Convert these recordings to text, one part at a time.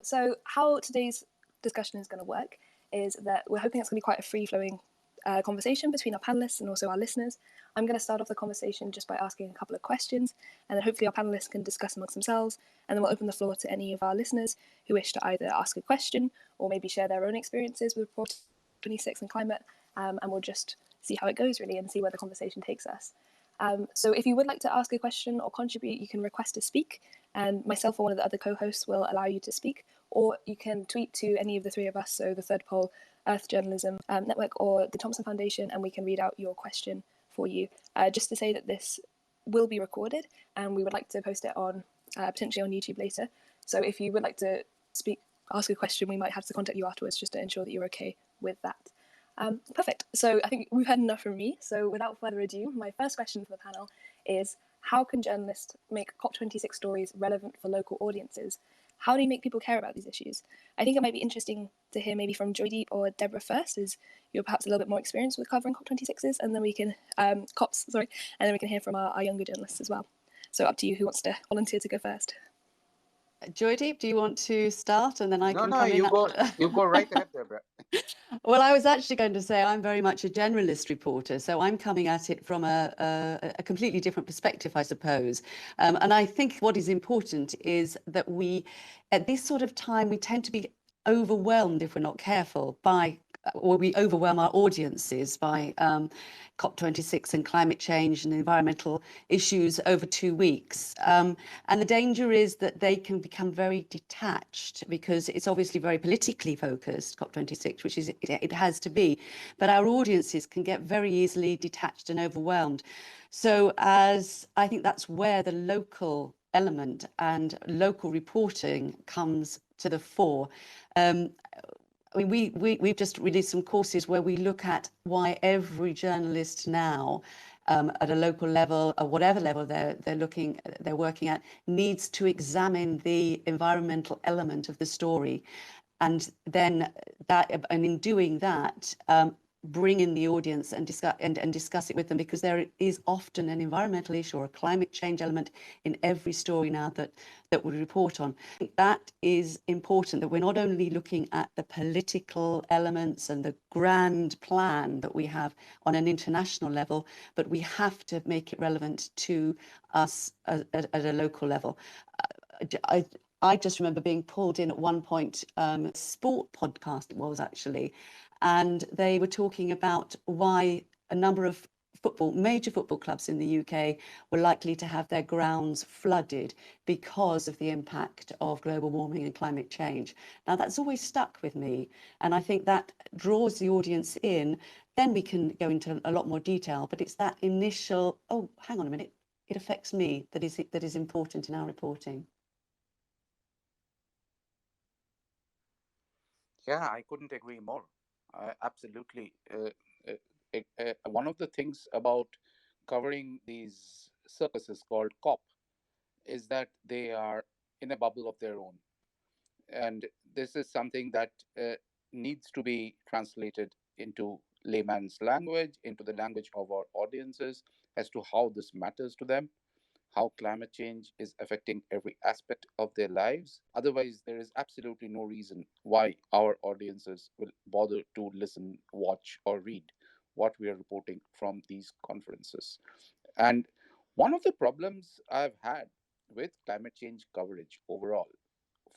So how today's discussion is going to work is that we're hoping it's going to be quite a free-flowing conversation between our panelists and also our listeners. I'm going to start off the conversation just by asking a couple of questions, and then hopefully our panelists can discuss amongst themselves, and then we'll open the floor to any of our listeners who wish to either ask a question or maybe share their own experiences with COP26 and climate, and we'll just see how it goes really and see where the conversation takes us. So if you would like to ask a question or contribute, you can request to speak, and myself or one of the other co-hosts will allow you to speak, or you can tweet to any of the three of us, so the Third Pole, Earth Journalism Network, or the Thomson Foundation, and we can read out your question for you. Just to say that this will be recorded, and we would like to post it on potentially on YouTube later. So if you would like to ask a question, we might have to contact you afterwards just to ensure that you're okay with that. Perfect. So I think we've had enough from me. So without further ado, my first question for the panel is, how can journalists make COP26 stories relevant for local audiences? How do you make people care about these issues? I think it might be interesting to hear maybe from Joydeep or Deborah first, as you're perhaps a little bit more experienced with covering COP26s, and then we can and then we can hear from our younger journalists as well. So up to you, who wants to volunteer to go first? Joydeep, do you want to start, and then I can come in? You go right ahead, Deborah. Well, I was actually going to say I'm very much a generalist reporter, so I'm coming at it from a completely different perspective, I suppose. And I think what is important is that we, at this sort of time, we tend to be overwhelmed if we're not careful by, or we overwhelm our audiences by COP26 and climate change and environmental issues over 2 weeks. And the danger is that they can become very detached, because it's obviously very politically focused, COP26, which is it has to be. But our audiences can get very easily detached and overwhelmed. So as I think that's where the local element and local reporting comes to the fore. I mean, we've just released some courses where we look at why every journalist now, at a local level, or whatever level they're working at, needs to examine the environmental element of the story, and then and in doing that, bring in the audience and discuss it with them, because there is often an environmental issue or a climate change element in every story now that we report on. I think that is important, that we're not only looking at the political elements and the grand plan that we have on an international level, but we have to make it relevant to us at a local level. I just remember being pulled in at one point, sport podcast it was actually, and they were talking about why a number of major football clubs in the UK were likely to have their grounds flooded because of the impact of global warming and climate change. Now, that's always stuck with me, and I think that draws the audience in. Then we can go into a lot more detail, but it's that initial, oh, hang on a minute, it affects me, that is important in our reporting. Yeah, I couldn't agree more. Absolutely. One of the things about covering these circuses called COP is that they are in a bubble of their own. And this is something that needs to be translated into layman's language, into the language of our audiences, as to how this matters to them, how climate change is affecting every aspect of their lives. Otherwise, there is absolutely no reason why our audiences will bother to listen, watch, or read what we are reporting from these conferences. And one of the problems I've had with climate change coverage overall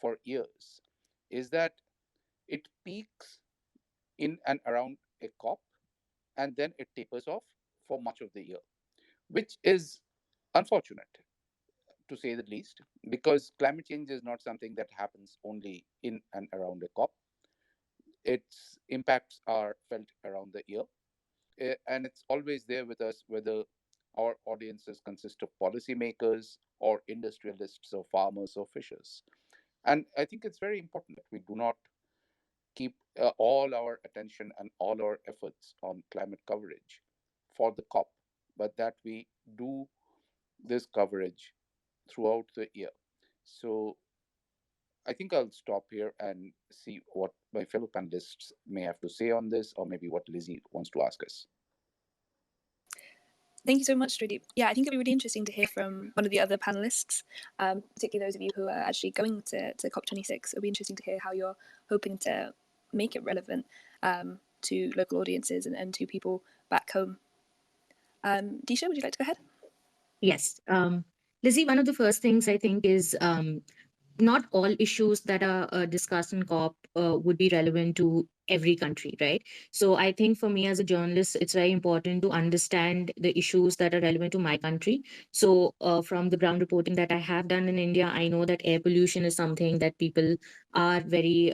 for years is that it peaks in and around a COP, and then it tapers off for much of the year, which is unfortunate, to say the least, because climate change is not something that happens only in and around a COP. Its impacts are felt around the year, and it's always there with us, whether our audiences consist of policymakers or industrialists or farmers or fishers. And I think it's very important that we do not keep all our attention and all our efforts on climate coverage for the COP, but that we do this coverage throughout the year. So I think I'll stop here and see what my fellow panelists may have to say on this, or maybe what Lizzie wants to ask us. Thank you so much, Joydeep. Yeah, I think it'd be really interesting to hear from one of the other panelists, particularly those of you who are actually going to COP26. It'll be interesting to hear how you're hoping to make it relevant to local audiences and to people back home. Disha, would you like to go ahead? Yes. Lizzie, one of the first things I think is not all issues that are discussed in COP would be relevant to every country, right? So I think for me as a journalist, it's very important to understand the issues that are relevant to my country. So from the ground reporting that I have done in India, I know that air pollution is something that people are very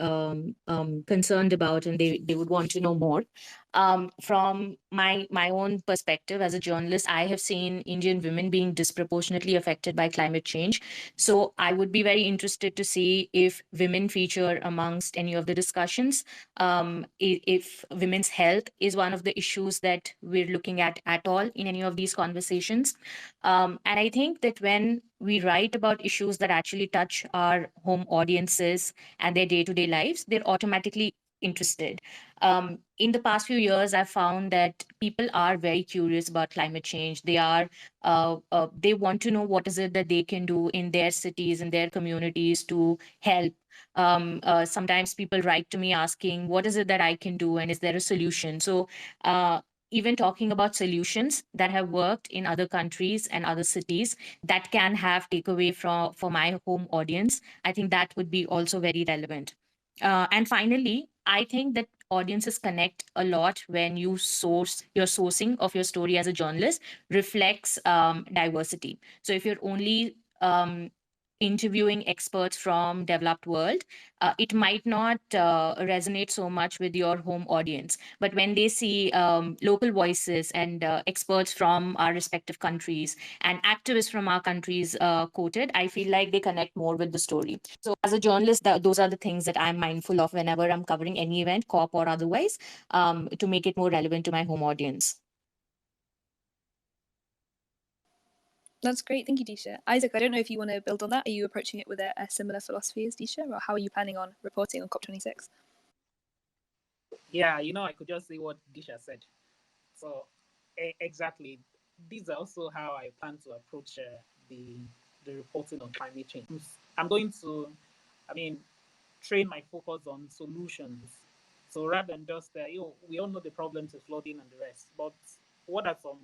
concerned about, and they would want to know more. From my own perspective as a journalist, I have seen Indian women being disproportionately affected by climate change. So I would be very interested to see if women feature amongst any of the discussions. If women's health is one of the issues that we're looking at all in any of these conversations. And I think that when we write about issues that actually touch our home audiences and their day-to-day lives, they're automatically interested. In the past few years, I've found that people are very curious about climate change. They want to know what is it that they can do in their cities, in their communities to help. Sometimes people write to me asking, what is it that I can do? And is there a solution? So even talking about solutions that have worked in other countries and other cities that can have takeaway for my home audience, I think that would be also very relevant. And finally, I think that audiences connect a lot when your sourcing of your story as a journalist reflects diversity. So if you're only interviewing experts from developed world, it might not resonate so much with your home audience. But when they see local voices and experts from our respective countries and activists from our countries quoted, I feel like they connect more with the story. So as a journalist, those are the things that I'm mindful of whenever I'm covering any event, COP or otherwise, to make it more relevant to my home audience. That's great. Thank you, Disha. Isaac, I don't know if you want to build on that. Are you approaching it with a similar philosophy as Disha, or how are you planning on reporting on COP26? Yeah, I could just say what Disha said. So, exactly, these are also how I plan to approach the reporting on climate change. I'm going to, train my focus on solutions. So rather than just, we all know the problems of flooding and the rest, but what are some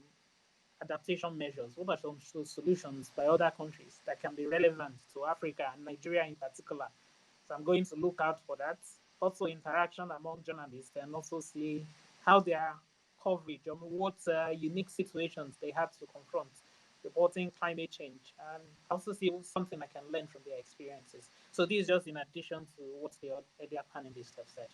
adaptation measures? What are some solutions by other countries that can be relevant to Africa and Nigeria in particular? So I'm going to look out for that. Also, interaction among journalists and also see how their coverage on what unique situations they had to confront reporting climate change, and also see something I can learn from their experiences. So this is just in addition to what the earlier panelists have said.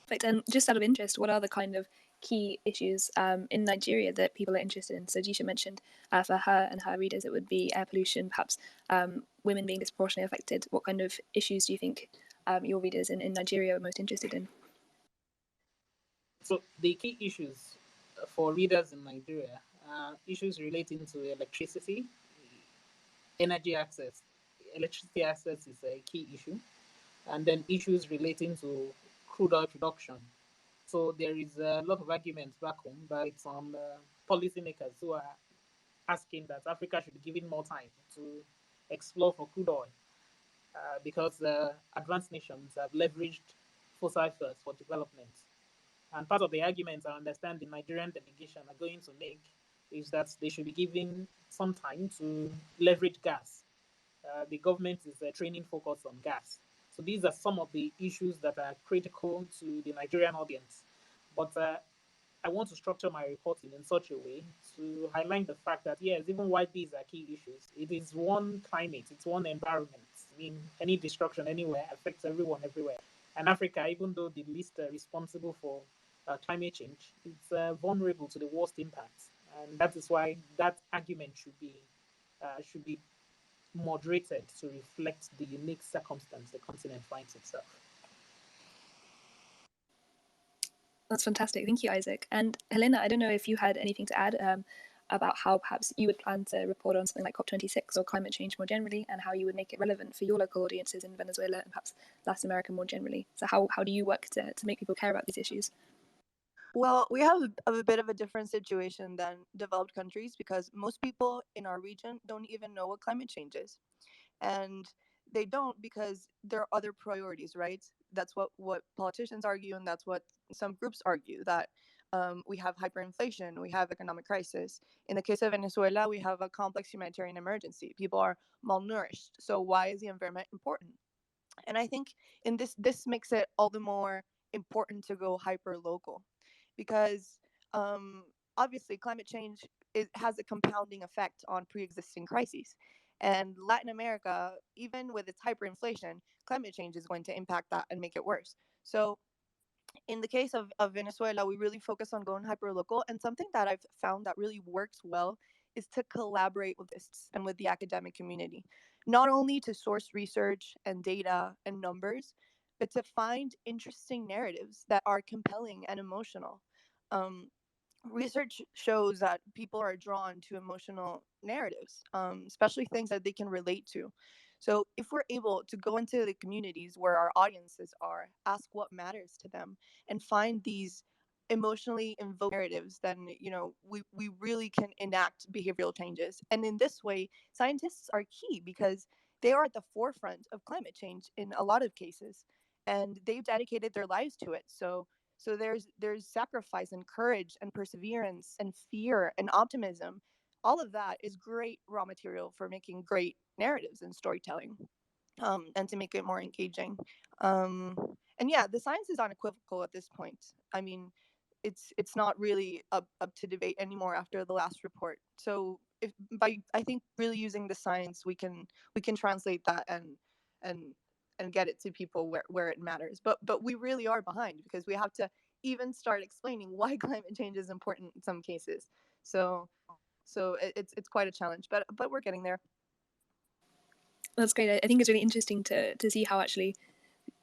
Perfect. And just out of interest, what are the kind of key issues in Nigeria that people are interested in? So Disha mentioned for her and her readers, it would be air pollution, perhaps women being disproportionately affected. What kind of issues do you think your readers in Nigeria are most interested in? So the key issues for readers in Nigeria are issues relating to electricity, energy access. Electricity access is a key issue, and then issues relating to crude oil production. So there is a lot of arguments back home by some policymakers who are asking that Africa should be given more time to explore for crude oil because advanced nations have leveraged fossil fuels for development. And part of the arguments I understand the Nigerian delegation are going to make is that they should be given some time to leverage gas. The government is training focus on gas. So these are some of the issues that are critical to the Nigerian audience. But I want to structure my reporting in such a way to highlight the fact that, yes, even while these are key issues, it is one climate, it's one environment. I mean, any destruction anywhere affects everyone everywhere. And Africa, even though the least responsible for climate change, it's vulnerable to the worst impacts. And that is why that argument should be moderated to reflect the unique circumstance the continent finds itself. That's fantastic. Thank you, Isaac. And Helena, I don't know if you had anything to add about how perhaps you would plan to report on something like COP26 or climate change more generally, and how you would make it relevant for your local audiences in Venezuela and perhaps Latin America more generally. So how do you work to make people care about these issues? Well, we have a bit of a different situation than developed countries because most people in our region don't even know what climate change is. And they don't because there are other priorities, right? That's what politicians argue, and that's what some groups argue, that we have hyperinflation, we have economic crisis. In the case of Venezuela, we have a complex humanitarian emergency. People are malnourished. So why is the environment important? And I think in this makes it all the more important to go hyper local because um, obviously climate change has a compounding effect on pre-existing crises, and Latin America, even with its hyperinflation, climate change is going to impact that and make it worse. So in the case of Venezuela, we really focus on going hyper local. And something that I've found that really works well is to collaborate with this and with the academic community, not only to source research and data and numbers, but to find interesting narratives that are compelling and emotional. Um, Research shows that people are drawn to emotional narratives, especially things that they can relate to. So, if we're able to go into the communities where our audiences are, ask what matters to them, and find these emotionally invoked narratives, then we really can enact behavioral changes. And in this way, scientists are key because they are at the forefront of climate change in a lot of cases, and they've dedicated their lives to it. So there's sacrifice and courage and perseverance and fear and optimism. All of that is great raw material for making great narratives and storytelling, and to make it more engaging. Um, and yeah, the science is unequivocal at this point. I mean, it's not really up to debate anymore after the last report. So if by I think really using the science, we can translate that and and get it to people where it matters. But we really are behind because we have to even start explaining why climate change is important in some cases. So it's quite a challenge, but we're getting there. That's great. I think it's really interesting to see how actually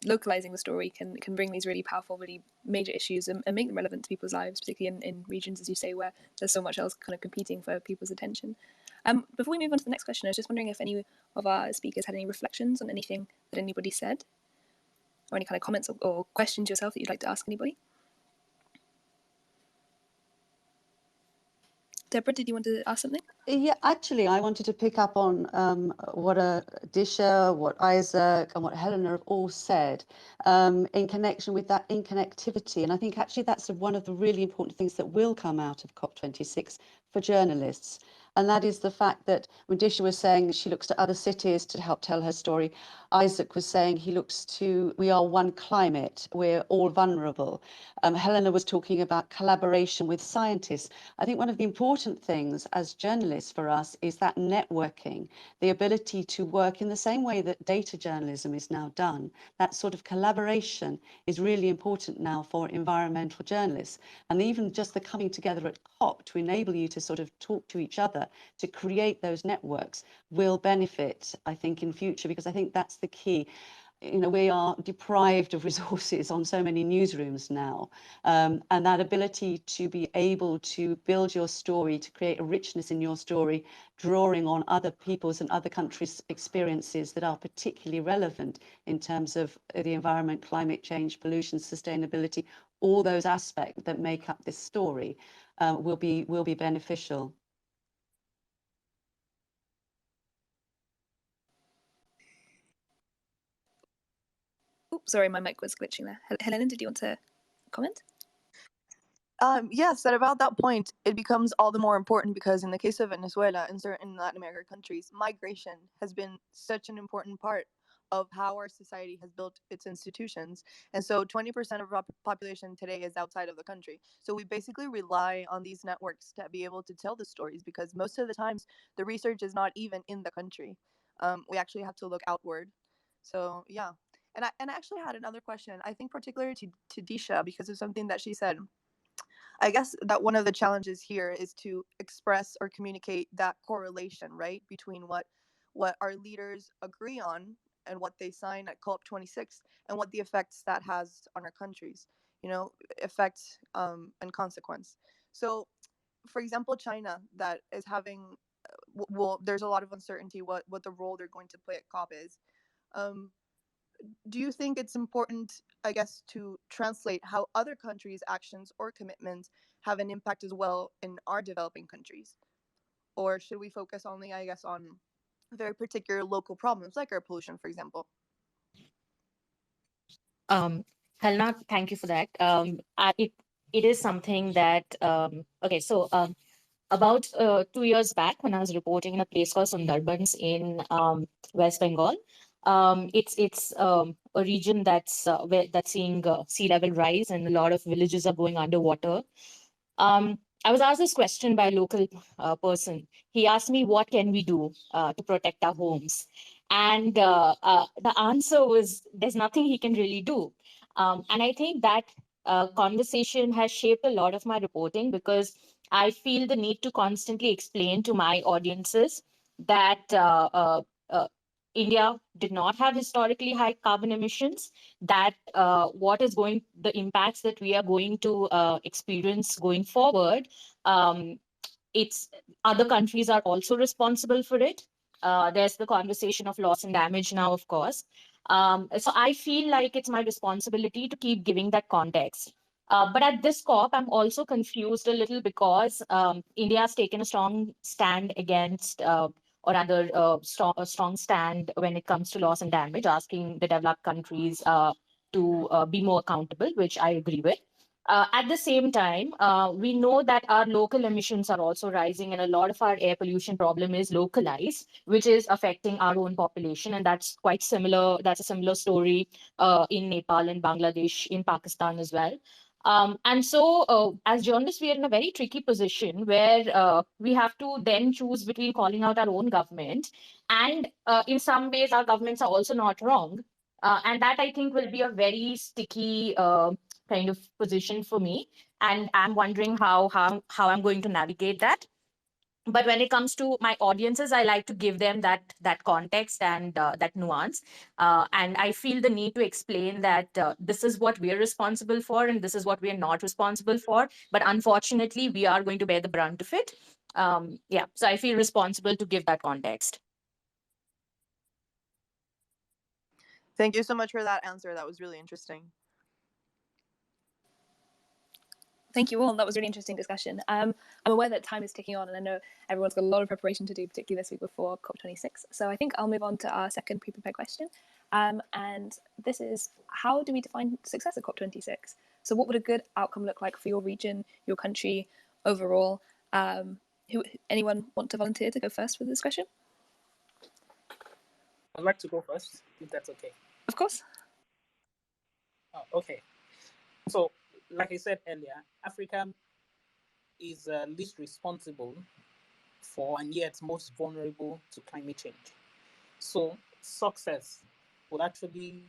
localizing the story can bring these really powerful, really major issues and make them relevant to people's lives, particularly in regions, as you say, where there's so much else kind of competing for people's attention. Before we move on to the next question, I was just wondering if any of our speakers had any reflections on anything that anybody said, or any kind of comments or questions yourself that you'd like to ask anybody. Deborah, did you want to ask something? Yeah, actually, I wanted to pick up on what Disha, what Isaac, and what Helena have all said in connection with that interconnectivity. And I think actually that's one of the really important things that will come out of COP26 for journalists. And that is the fact that when Disha was saying she looks to other cities to help tell her story, Isaac was saying he looks to, we are one climate, we're all vulnerable. Helena was talking about collaboration with scientists. I think one of the important things as journalists for us is that networking, the ability to work in the same way that data journalism is now done. That sort of collaboration is really important now for environmental journalists. And even just the coming together at COP to enable you to sort of talk to each other, to create those networks will benefit, I think, in future, because I think that's the key. We are deprived of resources on so many newsrooms now. And that ability to be able to build your story, to create a richness in your story, drawing on other people's and other countries' experiences that are particularly relevant in terms of the environment, climate change, pollution, sustainability, all those aspects that make up this story will be beneficial. Oops, sorry, my mic was glitching there. Helena, did you want to comment? Yes, and about that point, it becomes all the more important because in the case of Venezuela and certain Latin American countries, migration has been such an important part of how our society has built its institutions. And so 20% of our population today is outside of the country. So we basically rely on these networks to be able to tell the stories because most of the times the research is not even in the country. We actually have to look outward. So yeah. And I actually had another question, I think particularly to Disha, because of something that she said. I guess that one of the challenges here is to express or communicate that correlation, right, between what our leaders agree on and what they sign at COP26 and what the effects that has on our countries, effect and consequence. So, for example, China that is having, well, there's a lot of uncertainty what the role they're going to play at COP is. Um, do you think it's important, I guess, to translate how other countries' actions or commitments have an impact as well in our developing countries? Or should we focus only, I guess, on very particular local problems like air pollution, for example? Um, Helena, thank you for that. It is something that okay. So about 2 years back, when I was reporting in a place called Sundarbans in West Bengal, it's a region that's seeing sea level rise, and a lot of villages are going underwater. I was asked this question by a local person. He asked me, "What can we do to protect our homes?" And the answer was, "There's nothing he can really do." And I think that conversation has shaped a lot of my reporting, because I feel the need to constantly explain to my audiences that India did not have historically high carbon emissions, that the impacts that we are going to experience going forward, um, it's other countries are also responsible for it. There's the conversation of loss and damage now, of course. So I feel like it's my responsibility to keep giving that context. But at this COP, I'm also confused a little, because India has taken a strong stand against, or rather, a strong stand when it comes to loss and damage, asking the developed countries to be more accountable, which I agree with. At the same time, we know that our local emissions are also rising, and a lot of our air pollution problem is localized, which is affecting our own population. And that's quite similar. That's a similar story in Nepal and Bangladesh, in Pakistan as well. And so, as journalists, we are in a very tricky position where we have to then choose between calling out our own government, and in some ways, our governments are also not wrong. And that, I think, will be a very sticky kind of position for me, and I'm wondering how I'm going to navigate that. But when it comes to my audiences, I like to give them that context and that nuance, and I feel the need to explain that this is what we are responsible for, and this is what we are not responsible for, but unfortunately we are going to bear the brunt of it. Yeah, so I feel responsible to give that context. Thank you so much for that answer. That was really interesting. Thank you all. That was a really interesting discussion. I'm aware that time is ticking on, and I know everyone's got a lot of preparation to do, particularly this week before COP26. So I think I'll move on to our second pre-prepared question. And this is, how do we define success at COP26? So what would a good outcome look like for your region, your country overall? Anyone want to volunteer to go first with this question? I'd like to go first, if that's okay. Of course. Oh, okay. So, like I said earlier, Africa is least responsible for, and yet most vulnerable to, climate change. So, success will actually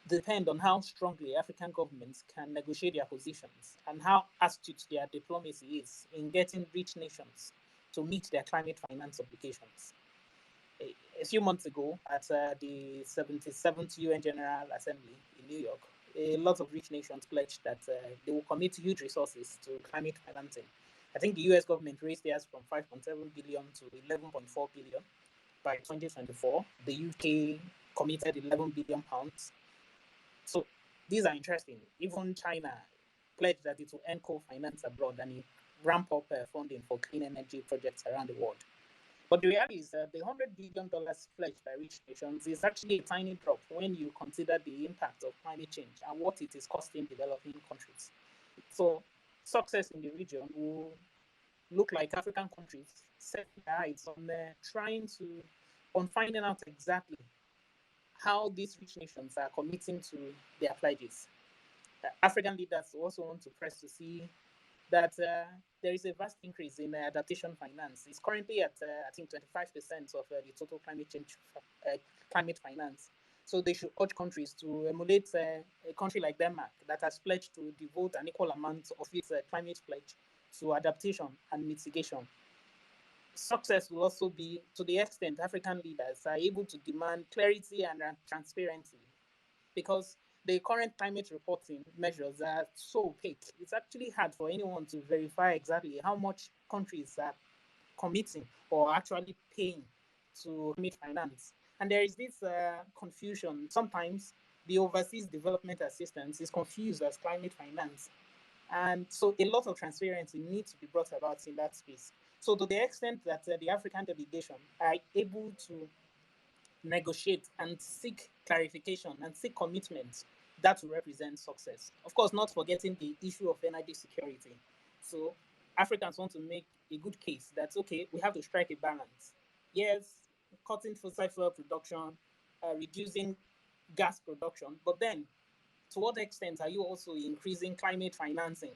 depend on how strongly African governments can negotiate their positions and how astute their diplomacy is in getting rich nations to meet their climate finance obligations. A few months ago, at the 77th UN General Assembly in New York, a lot of rich nations pledged that they will commit huge resources to climate financing. I think the US government raised theirs from 5.7 billion to 11.4 billion by 2024. The UK committed 11 billion pounds. So these are interesting. Even China pledged that it will end coal finance abroad and ramp up funding for clean energy projects around the world. But the reality is that the $100 billion pledged by rich nations is actually a tiny drop when you consider the impact of climate change and what it is costing developing countries. So success in the region will look like African countries setting their eyes on finding out exactly how these rich nations are committing to their pledges. African leaders also want to press to see that there is a vast increase in adaptation finance. It's currently at, I think, 25% of the total climate change climate finance. So they should urge countries to emulate a country like Denmark that has pledged to devote an equal amount of its climate pledge to adaptation and mitigation. Success will also be to the extent African leaders are able to demand clarity and transparency, because the current climate reporting measures are so opaque. It's actually hard for anyone to verify exactly how much countries are committing or actually paying to climate finance. And there is this confusion. Sometimes the overseas development assistance is confused as climate finance. And so a lot of transparency needs to be brought about in that space. So to the extent that the African delegation are able to negotiate and seek clarification and seek commitment, that will represent success. Of course, not forgetting the issue of energy security. So Africans want to make a good case that, okay, we have to strike a balance. Yes, cutting fossil fuel production, reducing gas production, but then to what extent are you also increasing climate financing?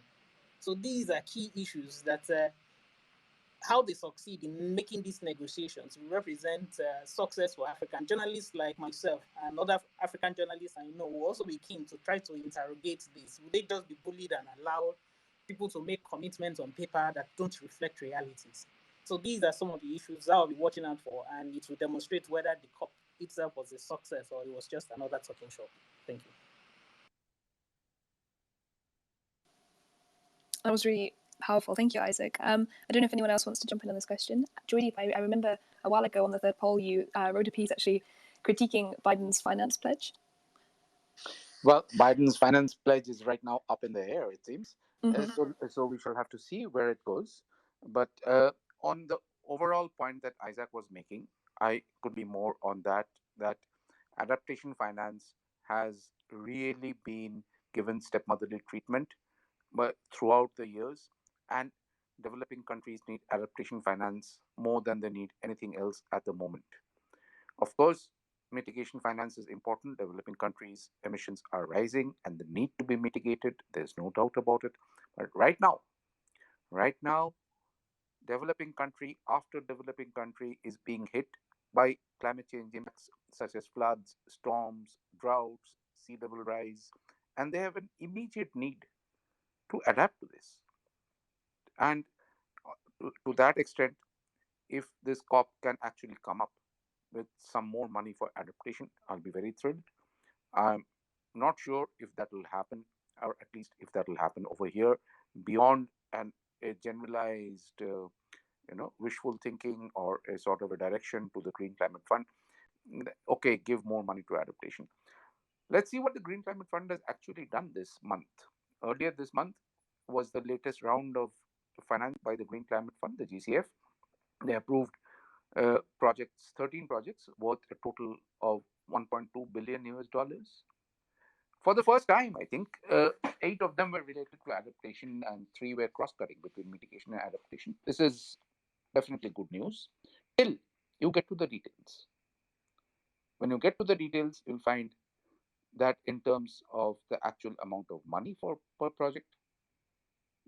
So these are key issues that how they succeed in making these negotiations will represent success for African journalists like myself and other African journalists I know will also be keen to try to interrogate this. Will they just be bullied and allow people to make commitments on paper that don't reflect realities? So these are some of the issues I'll be watching out for, and it will demonstrate whether the COP itself was a success or it was just another talking shop. Thank you. That was really powerful. Thank you, Isaac. I don't know if anyone else wants to jump in on this question. Joydeep, I remember a while ago on the third poll, you wrote a piece actually critiquing Biden's finance pledge. Well, Biden's finance pledge is right now up in the air, it seems. Mm-hmm. So we shall have to see where it goes. But on the overall point that Isaac was making, I could be more on that adaptation finance has really been given stepmotherly treatment but throughout the years, and developing countries need adaptation finance more than they need anything else at the moment. Of course, mitigation finance is important. Developing countries' emissions are rising and they need to be mitigated. There's no doubt about it. But right now, developing country after developing country is being hit by climate change impacts such as floods, storms, droughts, sea level rise, and they have an immediate need to adapt to this. And to that extent, if this COP can actually come up with some more money for adaptation, I'll be very thrilled. I'm not sure if that will happen, or at least if that will happen over here, beyond a generalized, wishful thinking or a sort of a direction to the Green Climate Fund. Okay, give more money to adaptation. Let's see what the Green Climate Fund has actually done this month. Earlier this month was the latest round of finance by the Green Climate Fund, the GCF. They approved projects, 13 projects worth a total of 1.2 billion US dollars. For the first time, I think 8 of them were related to adaptation and 3 were cross-cutting between mitigation and adaptation. This is definitely good news till you get to the details. When you get to the details, you'll find that in terms of the actual amount of money per project,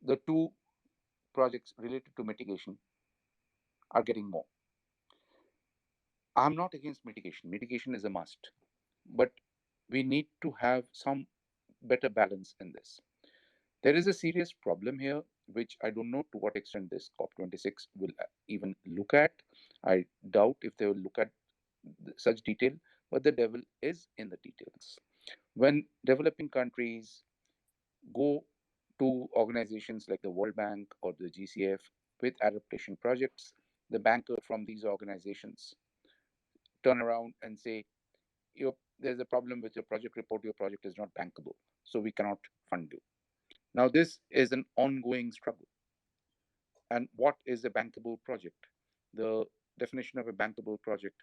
the 2 projects related to mitigation are getting more. I'm not against mitigation. Mitigation is a must. But we need to have some better balance in this. There is a serious problem here, which I don't know to what extent this COP26 will even look at. I doubt if they will look at such detail, but the devil is in the details. When developing countries go to organizations like the World Bank or the GCF with adaptation projects, the bankers from these organizations turn around and say, there's a problem with your project report, your project is not bankable, so we cannot fund you. Now, this is an ongoing struggle. And what is a bankable project? The definition of a bankable project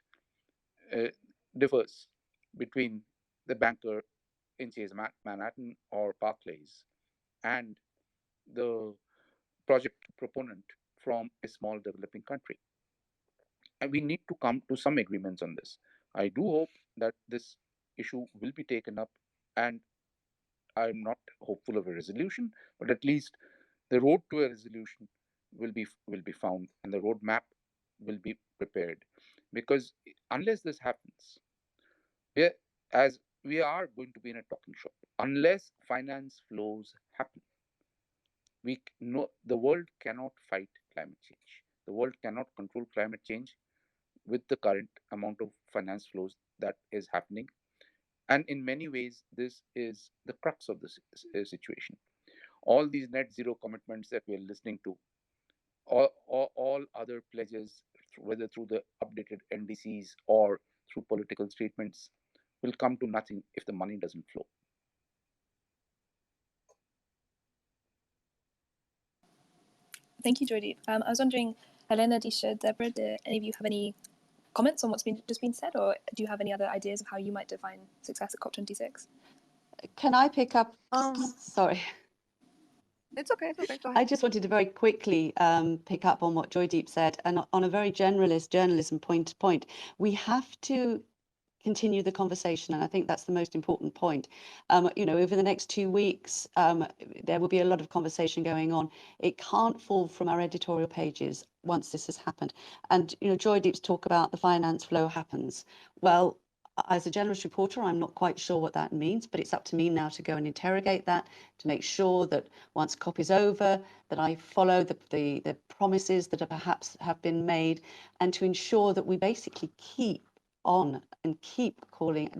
differs between the banker in Chase Manhattan or Barclays and the project proponent from a small developing country. And we need to come to some agreements on this. I do hope that this issue will be taken up, and I'm not hopeful of a resolution, but at least the road to a resolution will be found, and the roadmap will be prepared. Because unless this happens, we are going to be in a talking shop. Unless finance flows happen, we know the world cannot fight climate change. The world cannot control climate change with the current amount of finance flows that is happening. And in many ways, this is the crux of this situation. All these net zero commitments that we are listening to, all other pledges, whether through the updated NDCs or through political statements will come to nothing if the money doesn't flow. Thank you, Joydeep. I was wondering, Helena, Disha, Deborah, do any of you have any comments on what's just been said, or do you have any other ideas of how you might define success at COP26? Can I pick up? Sorry. It's okay. Go I ahead. just wanted to very quickly pick up on what Joydeep said, and on a very generalist journalism point to point, we have to continue the conversation, and I think that's the most important point. Over the next 2 weeks, there will be a lot of conversation going on. It can't fall from our editorial pages once this has happened. And Joydeep's talk about the finance flow happens. Well, as a journalist reporter, I'm not quite sure what that means, but it's up to me now to go and interrogate that, to make sure that once COP is over, that I follow the promises that perhaps have been made, and to ensure that we basically keep on and keep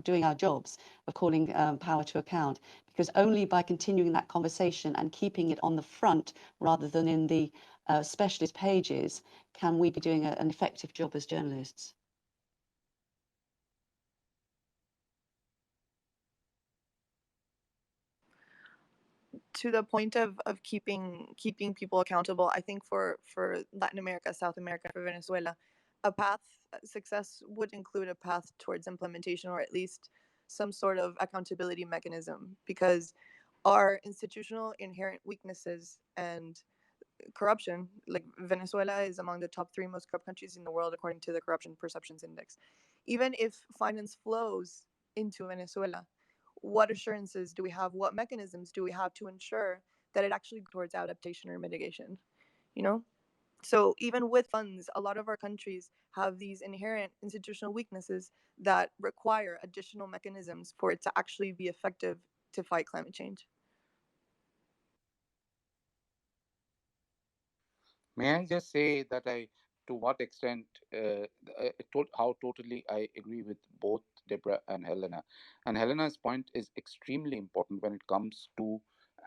doing our jobs of calling power to account, because only by continuing that conversation and keeping it on the front rather than in the specialist pages can we be doing an effective job as journalists. To the point of keeping people accountable, I think for Latin America, South America, for Venezuela, a path success would include a path towards implementation, or at least some sort of accountability mechanism, because our institutional inherent weaknesses and corruption, like Venezuela is among the top 3 most corrupt countries in the world according to the Corruption Perceptions Index. Even if finance flows into Venezuela, what assurances do we have? What mechanisms do we have to ensure that it actually goes towards adaptation or mitigation? So even with funds, a lot of our countries have these inherent institutional weaknesses that require additional mechanisms for it to actually be effective to fight climate change. May I just say that to what extent, how totally I agree with both Deborah and Helena. And Helena's point is extremely important when it comes to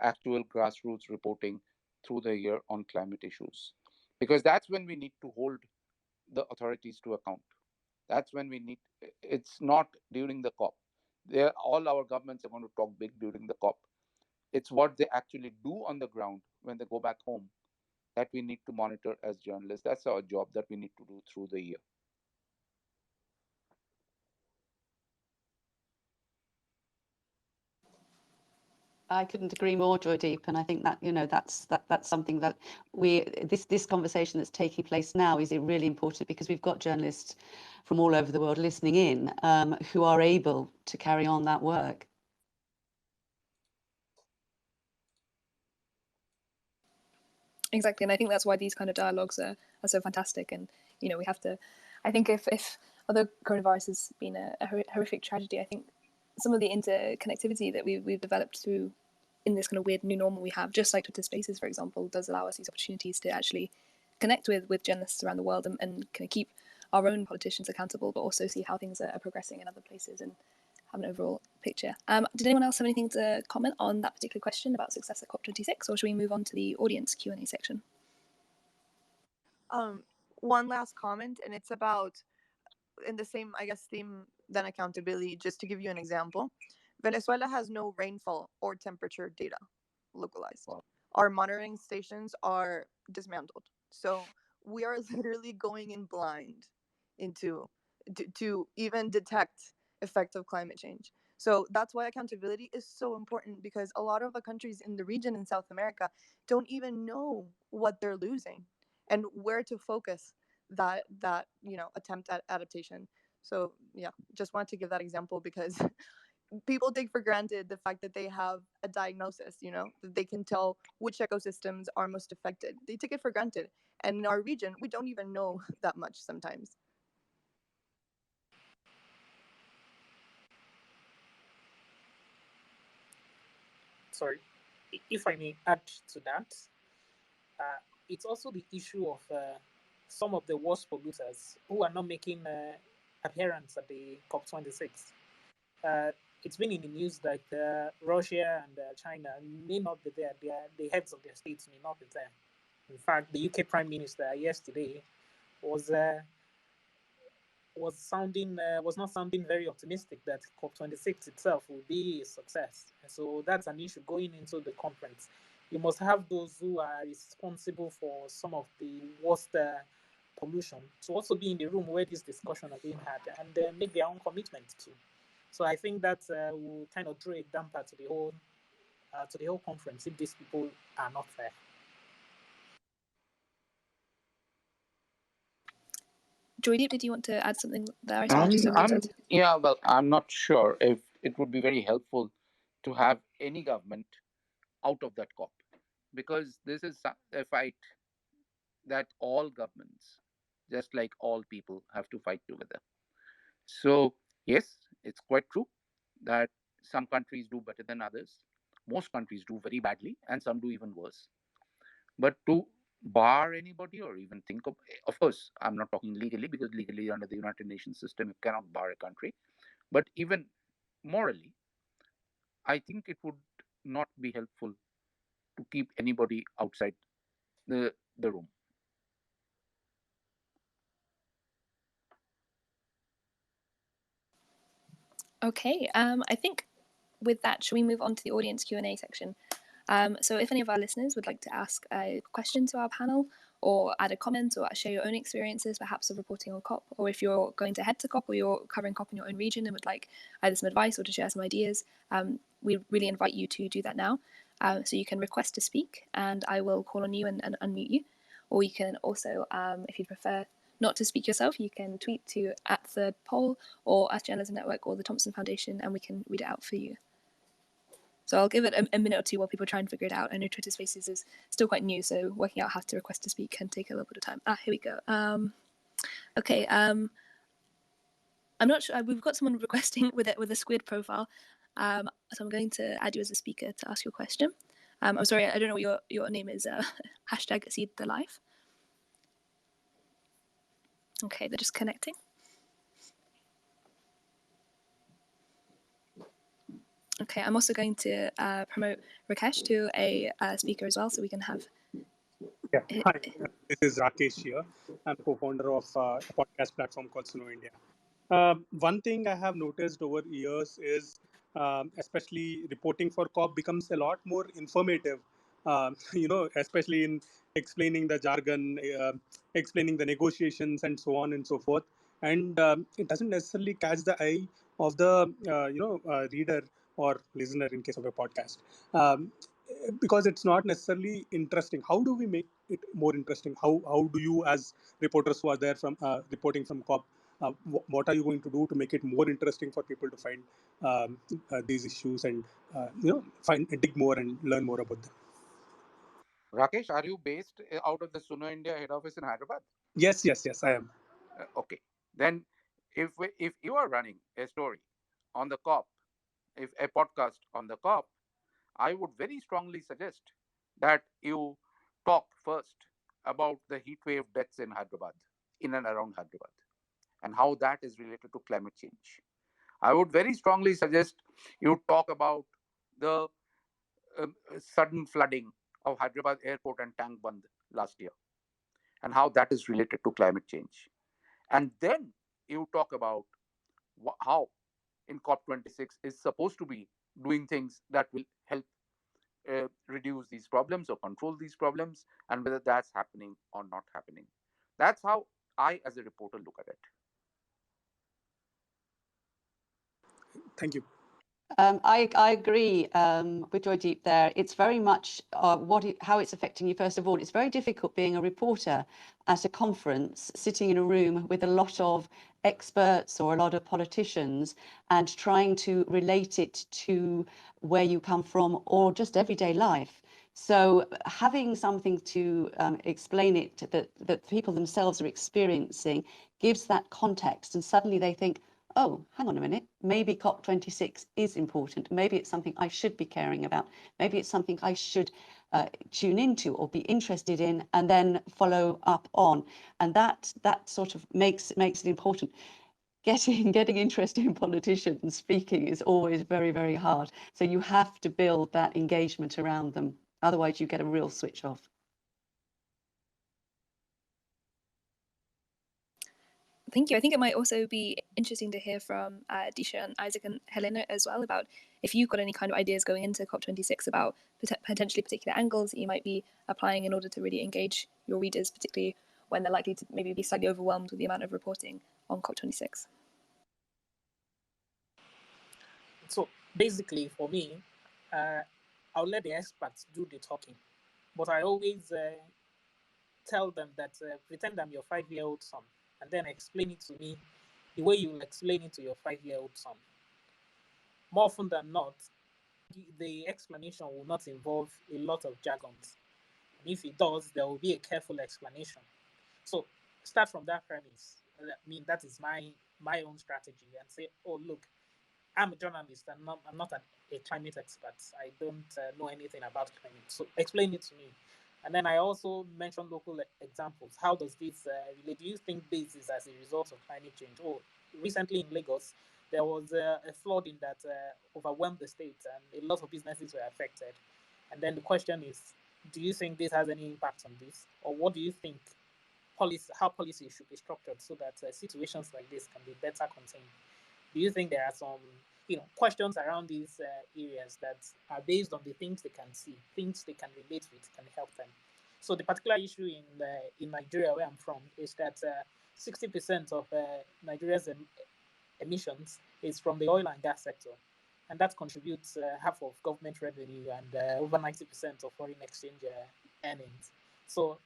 actual grassroots reporting through the year on climate issues, because that's when we need to hold the authorities to account. That's when we need. It's not during the COP. All our governments are going to talk big during the COP. It's what they actually do on the ground when they go back home that we need to monitor as journalists. That's our job that we need to do through the year. I couldn't agree more, Joydeep, and I think that that's something that this conversation that's taking place now is really important, because we've got journalists from all over the world listening in who are able to carry on that work. Exactly, and I think that's why these kind of dialogues are so fantastic. And we have to, I think if although coronavirus has been a horrific tragedy, I think some of the interconnectivity that we've developed through in this kind of weird new normal we have, just like Twitter Spaces, for example, does allow us these opportunities to actually connect with journalists around the world and kind of keep our own politicians accountable, but also see how things are progressing in other places and have an overall picture. Did anyone else have anything to comment on that particular question about success at COP26, or should we move on to the audience Q&A section? One last comment, and it's about, in the same, I guess, theme than accountability. Just to give you an example, Venezuela has no rainfall or temperature data localized. Wow. Our monitoring stations are dismantled, so we are literally going in blind into to even detect effects of climate change. So that's why accountability is so important, because a lot of the countries in the region in South America don't even know what they're losing and where to focus that attempt at adaptation. So yeah, just wanted to give that example, because people take for granted the fact that they have a diagnosis, that they can tell which ecosystems are most affected. They take it for granted. And in our region, we don't even know that much sometimes. Sorry, if I may add to that, it's also the issue of some of the worst polluters who are not making appearance at the COP26. It's been in the news that Russia and China may not be there. The heads of their states may not be there. In fact, the UK Prime Minister yesterday was was not sounding very optimistic that COP26 itself will be a success. And so that's an issue going into the conference. You must have those who are responsible for some of the worst pollution to also be in the room where this discussion are being had and make their own commitment too. So I think that will kind of throw a damper to the whole conference if these people are not there. Joydeep, did you want to add something there? Yeah, well, I'm not sure if it would be very helpful to have any government out of that COP, because this is a fight that all governments, just like all people, have to fight together. So, yes, it's quite true that some countries do better than others. Most countries do very badly, and some do even worse. But to bar anybody or even think of course, I'm not talking legally, because legally under the United Nations system, you cannot bar a country. But even morally, I think it would not be helpful to keep anybody outside the room. Okay, I think with that, should we move on to the audience Q&A section? So if any of our listeners would like to ask a question to our panel, or add a comment, or share your own experiences, perhaps of reporting on COP, or if you're going to head to COP or you're covering COP in your own region and would like either some advice or to share some ideas, we really invite you to do that now. So you can request to speak, and I will call on you and unmute you. Or you can also, if you prefer not to speak yourself, you can tweet to @ThirdPoll or @Journalism Network or the Thomson Foundation, and we can read it out for you. So I'll give it a minute or two while people try and figure it out. I know Twitter Spaces is still quite new, so working out how to request to speak can take a little bit of time. Here we go. Okay. I'm not sure. We've got someone requesting with a squid profile. So I'm going to add you as a speaker to ask your question. I'm sorry, I don't know what your name is. #SeedTheLife. Okay, they're just connecting. Okay, I'm also going to promote Rakesh to a speaker as well, so we can have. Yeah, hi. This is Rakesh here. I'm co-founder of a podcast platform called Suno India. One thing I have noticed over years is, especially reporting for COP becomes a lot more informative. Especially in explaining the jargon, explaining the negotiations, and so on and so forth. And it doesn't necessarily catch the eye of the reader or listener in case of a podcast. Because it's not necessarily interesting. How do we make it more interesting? How do you, as reporters who are there from reporting from COP, what are you going to do to make it more interesting for people to find these issues and dig more and learn more about them? Rakesh, are you based out of the Suno India head office in Hyderabad? Yes, I am. Okay, then if you are running a story on the COP, if a podcast on the COP, I would very strongly suggest that you talk first about the heat wave deaths in Hyderabad, in and around Hyderabad, and how that is related to climate change. I would very strongly suggest you talk about the sudden flooding of Hyderabad airport and Tank Band last year, and how that is related to climate change. And then you talk about how in COP26 is supposed to be doing things that will help reduce these problems or control these problems, and whether that's happening or not happening. That's how I, as a reporter, look at it. Thank you. I agree with Joydeep there. It's very much how it's affecting you. First of all, it's very difficult being a reporter at a conference, sitting in a room with a lot of experts or a lot of politicians and trying to relate it to where you come from or just everyday life. So having something to explain it that people themselves are experiencing gives that context, and suddenly they think, oh, hang on a minute, maybe COP26 is important. Maybe it's something I should be caring about. Maybe it's something I should tune into or be interested in and then follow up on. And that sort of makes it important. Getting interested in politicians speaking is always very, very hard. So you have to build that engagement around them. Otherwise, you get a real switch off. Thank you. I think it might also be interesting to hear from Disha and Isaac and Helena as well about if you've got any kind of ideas going into COP26 about potentially particular angles that you might be applying in order to really engage your readers, particularly when they're likely to maybe be slightly overwhelmed with the amount of reporting on COP26. So basically, for me, I'll let the experts do the talking, but I always tell them that pretend I'm your 5-year-old son, and then explain it to me the way you will explain it to your 5-year-old son. More often than not, the explanation will not involve a lot of jargons. And if it does, there will be a careful explanation. So start from that premise. I mean, that is my own strategy, and say, oh, look, I'm a journalist and I'm not a climate expert. I don't know anything about climate. So explain it to me. And then I also mentioned local examples. How does this relate? Do you think this is as a result of climate change? Oh, recently in Lagos, there was a flooding that overwhelmed the state and a lot of businesses were affected. And then the question is, do you think this has any impact on this? Or what do you think how policy should be structured so that situations like this can be better contained? Do you think there are some questions around these areas that are based on the things they can see, things they can relate with, can help them? So the particular issue in Nigeria, where I'm from, is that 60% of Nigeria's emissions is from the oil and gas sector, and that contributes half of government revenue and over 90% of foreign exchange earnings. So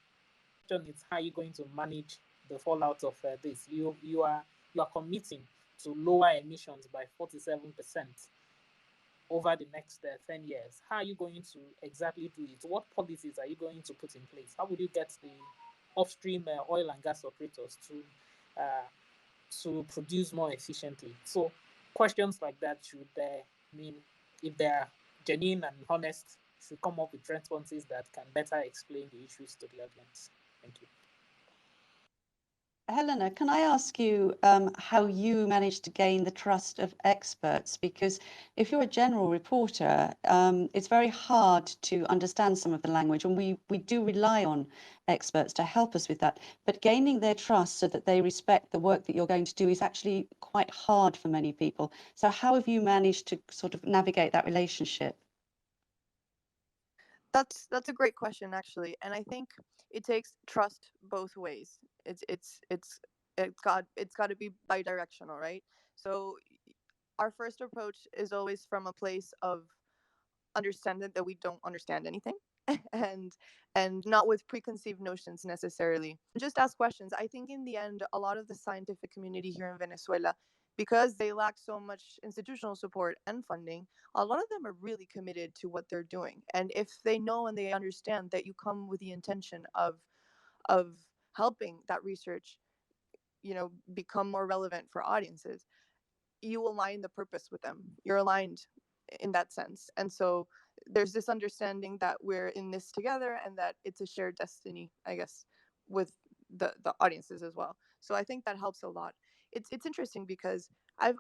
the question is, how are you going to manage the fallout of this? You are committing to lower emissions by 47% over the next 10 years. How are you going to exactly do it? What policies are you going to put in place? How would you get the upstream oil and gas operators to produce more efficiently? So questions like that should mean, if they're genuine and honest, should come up with responses that can better explain the issues to the audience. Thank you. Helena, can I ask you how you managed to gain the trust of experts? Because if you're a general reporter, it's very hard to understand some of the language, and we do rely on experts to help us with that. But gaining their trust so that they respect the work that you're going to do is actually quite hard for many people. So how have you managed to sort of navigate that relationship? That's a great question, actually, and I think it takes trust both ways. It's got to be bidirectional, right? So our first approach is always from a place of understanding that we don't understand anything, and not with preconceived notions necessarily. Just ask questions. I think in the end, a lot of the scientific community here in Venezuela, because they lack so much institutional support and funding, a lot of them are really committed to what they're doing. And if they know and they understand that you come with the intention of helping that research, become more relevant for audiences, you align the purpose with them. You're aligned in that sense. And so there's this understanding that we're in this together and that it's a shared destiny, I guess, with the audiences as well. So I think that helps a lot. It's interesting because I've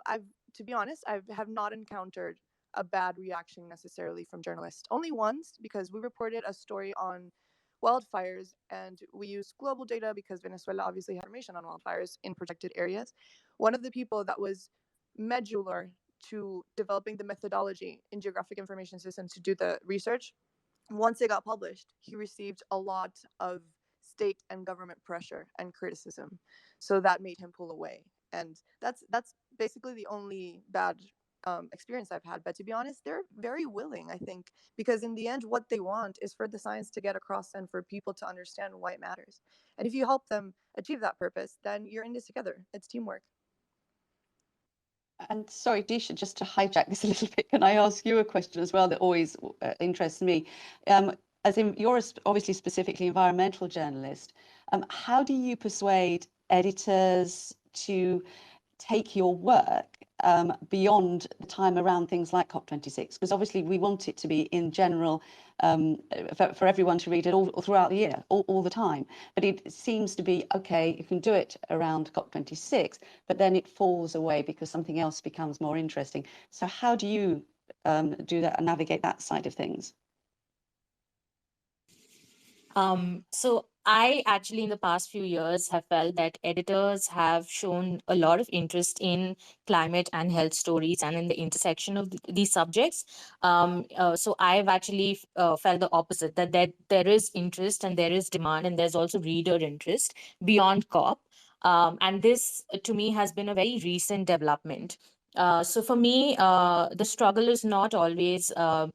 to be honest, I have not encountered a bad reaction necessarily from journalists. Only once, because we reported a story on wildfires and we used global data because Venezuela obviously had information on wildfires in protected areas. One of the people that was medular to developing the methodology in geographic information systems to do the research, once it got published, he received a lot of state and government pressure and criticism. So that made him pull away. And that's basically the only bad experience I've had. But to be honest, they're very willing, I think, because in the end, what they want is for the science to get across and for people to understand why it matters. And if you help them achieve that purpose, then you're in this together. It's teamwork. And sorry, Disha, just to hijack this a little bit, can I ask you a question as well that always interests me? As in, you're obviously specifically environmental journalist. How do you persuade editors to take your work beyond the time around things like COP26? Because obviously we want it to be in general for everyone to read it all throughout the year, all the time. But it seems to be, okay, you can do it around COP26, but then it falls away because something else becomes more interesting. So how do you do that and navigate that side of things? So I actually, in the past few years, have felt that editors have shown a lot of interest in climate and health stories and in the intersection of these subjects. So I've actually felt the opposite, that there is interest and there is demand, and there's also reader interest beyond COP. And this, to me, has been a very recent development. So for me, the struggle is not always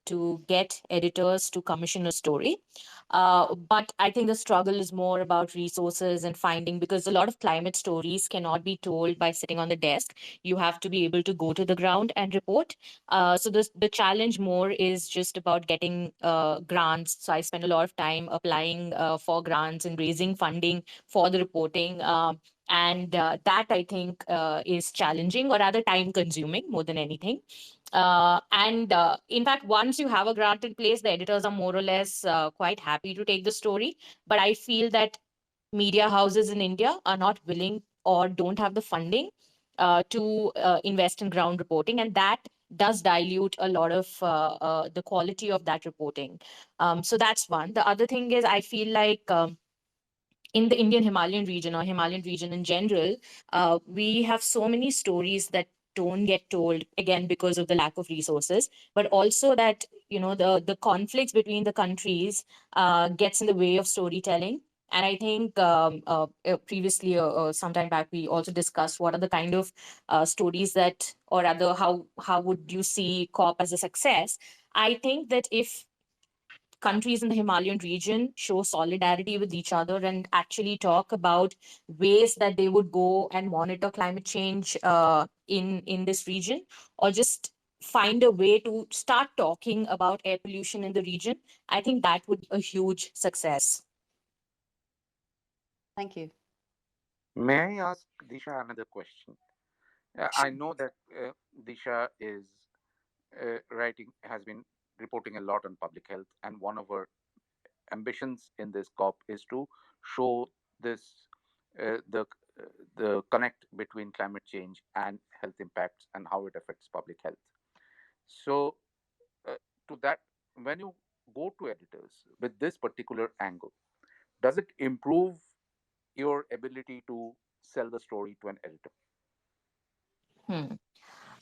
to get editors to commission a story. But I think the struggle is more about resources and finding, because a lot of climate stories cannot be told by sitting on the desk. You have to be able to go to the ground and report. So the challenge more is just about getting grants. So I spend a lot of time applying for grants and raising funding for the reporting. And that, I think, is challenging, or rather time consuming more than anything. And in fact, once you have a grant in place, the editors are more or less quite happy to take the story. But I feel that media houses in India are not willing or don't have the funding to invest in ground reporting. And that does dilute a lot of the quality of that reporting. So that's one. The other thing is, I feel like in the Indian Himalayan region, or Himalayan region in general, we have so many stories that don't get told, again because of the lack of resources, but also that, the conflicts between the countries gets in the way of storytelling. And I think previously, sometime back, we also discussed what are the kind of stories that, or rather, how would you see COP as a success? I think that if countries in the Himalayan region show solidarity with each other and actually talk about ways that they would go and monitor climate change in this region, or just find a way to start talking about air pollution in the region, I think that would be a huge success. Thank you. May I ask Disha another question? I know that Disha is has been reporting a lot on public health, and one of her ambitions in this COP is to show this uh, the the connect between climate change and health impacts and how it affects public health. So, uh, to that, when you go to editors with this particular angle, does it improve your ability to sell the story to an editor? Hmm.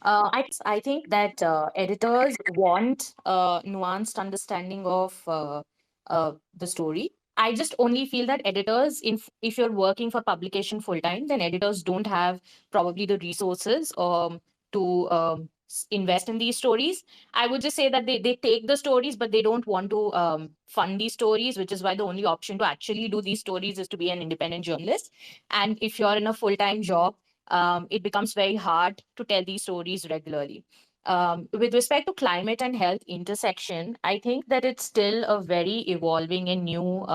I think that editors want a nuanced understanding of the story. I just only feel that editors, if you're working for publication full time, then editors don't have probably the resources to invest in these stories. I would just say that they take the stories, but they don't want to fund these stories, which is why the only option to actually do these stories is to be an independent journalist. And if you're in a full time job, it becomes very hard to tell these stories regularly. With respect to climate and health intersection, I think that it's still a very evolving and new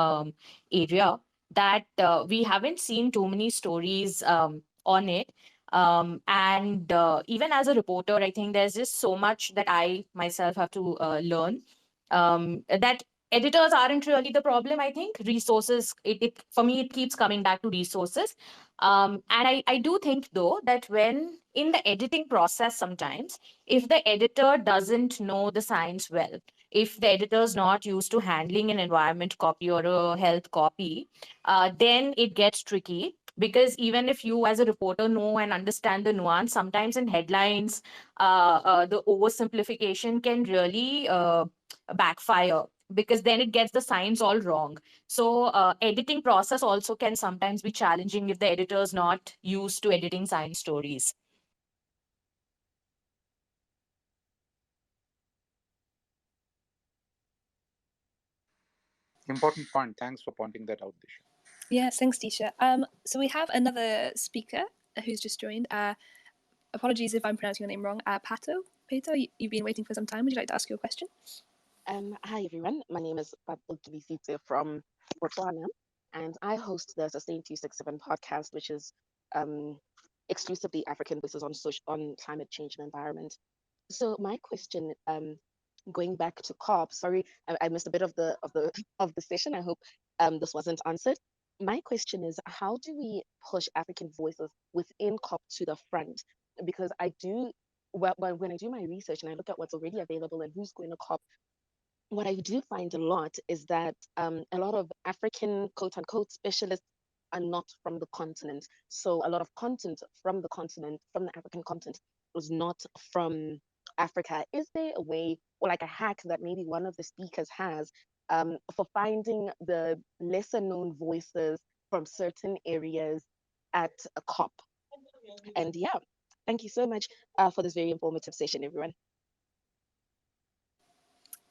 area that we haven't seen too many stories on it. And even as a reporter, I think there's just so much that I myself have to learn. That editors aren't really the problem. I think resources, it for me, it keeps coming back to resources. And I do think, though, that when in the editing process, sometimes if the editor doesn't know the science well, if the editor is not used to handling an environment copy or a health copy, then it gets tricky. Because even if you, as a reporter, know and understand the nuance, sometimes in headlines, the oversimplification can really backfire, because then it gets the science all wrong. So editing process also can sometimes be challenging if the editor is not used to editing science stories. Important point. Thanks for pointing that out, Disha. Yes, thanks, Disha. So we have another speaker who's just joined. Apologies if I'm pronouncing your name wrong. Pato, you've been waiting for some time. Would you like to ask your question? Hi everyone, my name is Prodavinci from Botswana, and I host the Sustain 267 podcast, which is exclusively African voices on climate change and environment. So my question, going back to COP, sorry, I missed a bit of the of the session. I hope this wasn't answered. My question is, how do we push African voices within COP to the front? Because I do, when I do my research and I look at what's already available and who's going to COP, what I do find a lot is that a lot of African quote unquote specialists are not from the continent. So a lot of content from the continent, from the African continent, was not from Africa. Is there a way or like a hack that maybe one of the speakers has for finding the lesser known voices from certain areas at a COP? And yeah, thank you so much for this very informative session, everyone.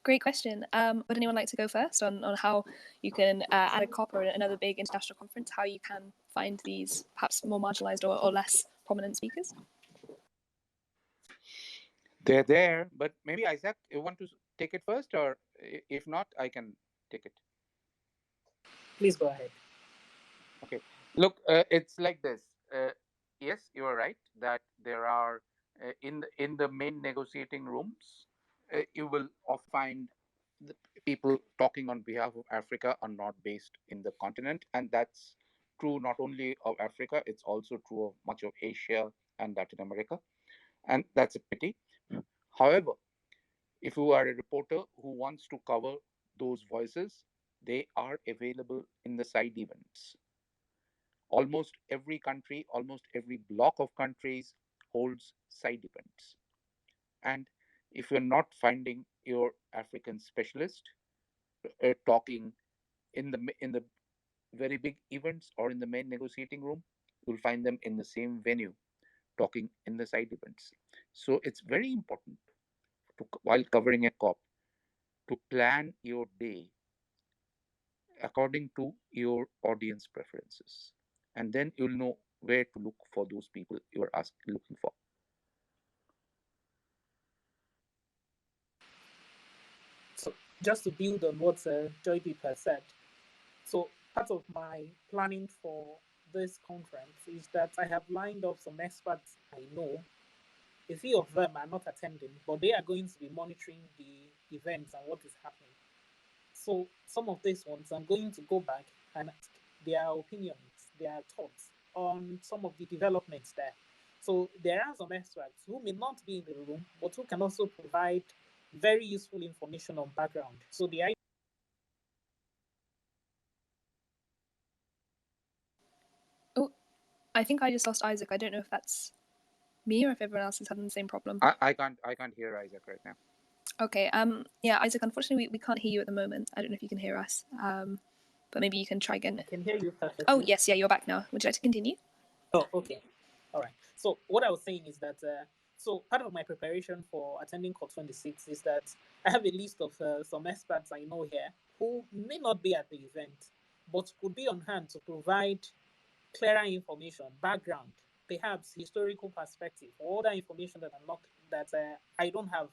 Great question. Would anyone like to go first on how you can, at a COP or another big international conference, how you can find these perhaps more marginalized or less prominent speakers? They're there, but maybe Isaac, you want to take it first, or if not, I can take it. Please go ahead. Okay. Look, it's like this. Yes, you are right that there are in the main negotiating rooms, you will often find the people talking on behalf of Africa are not based in the continent, and that's true not only of Africa, it's also true of much of Asia and Latin America, and that's a pity. However, if you are a reporter who wants to cover those voices, they are available in the side events. Almost every country, almost every block of countries holds side events. And if you're not finding your African specialist talking in the very big events or in the main negotiating room, you'll find them in the same venue talking in the side events. So it's very important while covering a COP to plan your day according to your audience preferences, and then you'll know where to look for those people you are looking for. So just to build on what Joydeep has said, so part of my planning for this conference is that I have lined up some experts I know. A few of them are not attending, but they are going to be monitoring the events and what is happening. So some of these ones, I'm going to go back and ask their opinions, their thoughts on some of the developments there. So there are some experts who may not be in the room, but who can also provide very useful information on background. So the idea. Oh, I think I just lost Isaac. I don't know if that's me or if everyone else is having the same problem. I can't hear Isaac right now. Okay. Yeah, Isaac. Unfortunately, we can't hear you at the moment. I don't know if you can hear us. But maybe you can try again. I can hear you perfectly. Oh yes, yeah, you're back now. Would you like to continue? Oh, okay. All right. So what I was saying is that so part of my preparation for attending COP26 is that I have a list of some experts I know here who may not be at the event, but could be on hand to provide clearer information, background, perhaps historical perspective, or other information that I don't have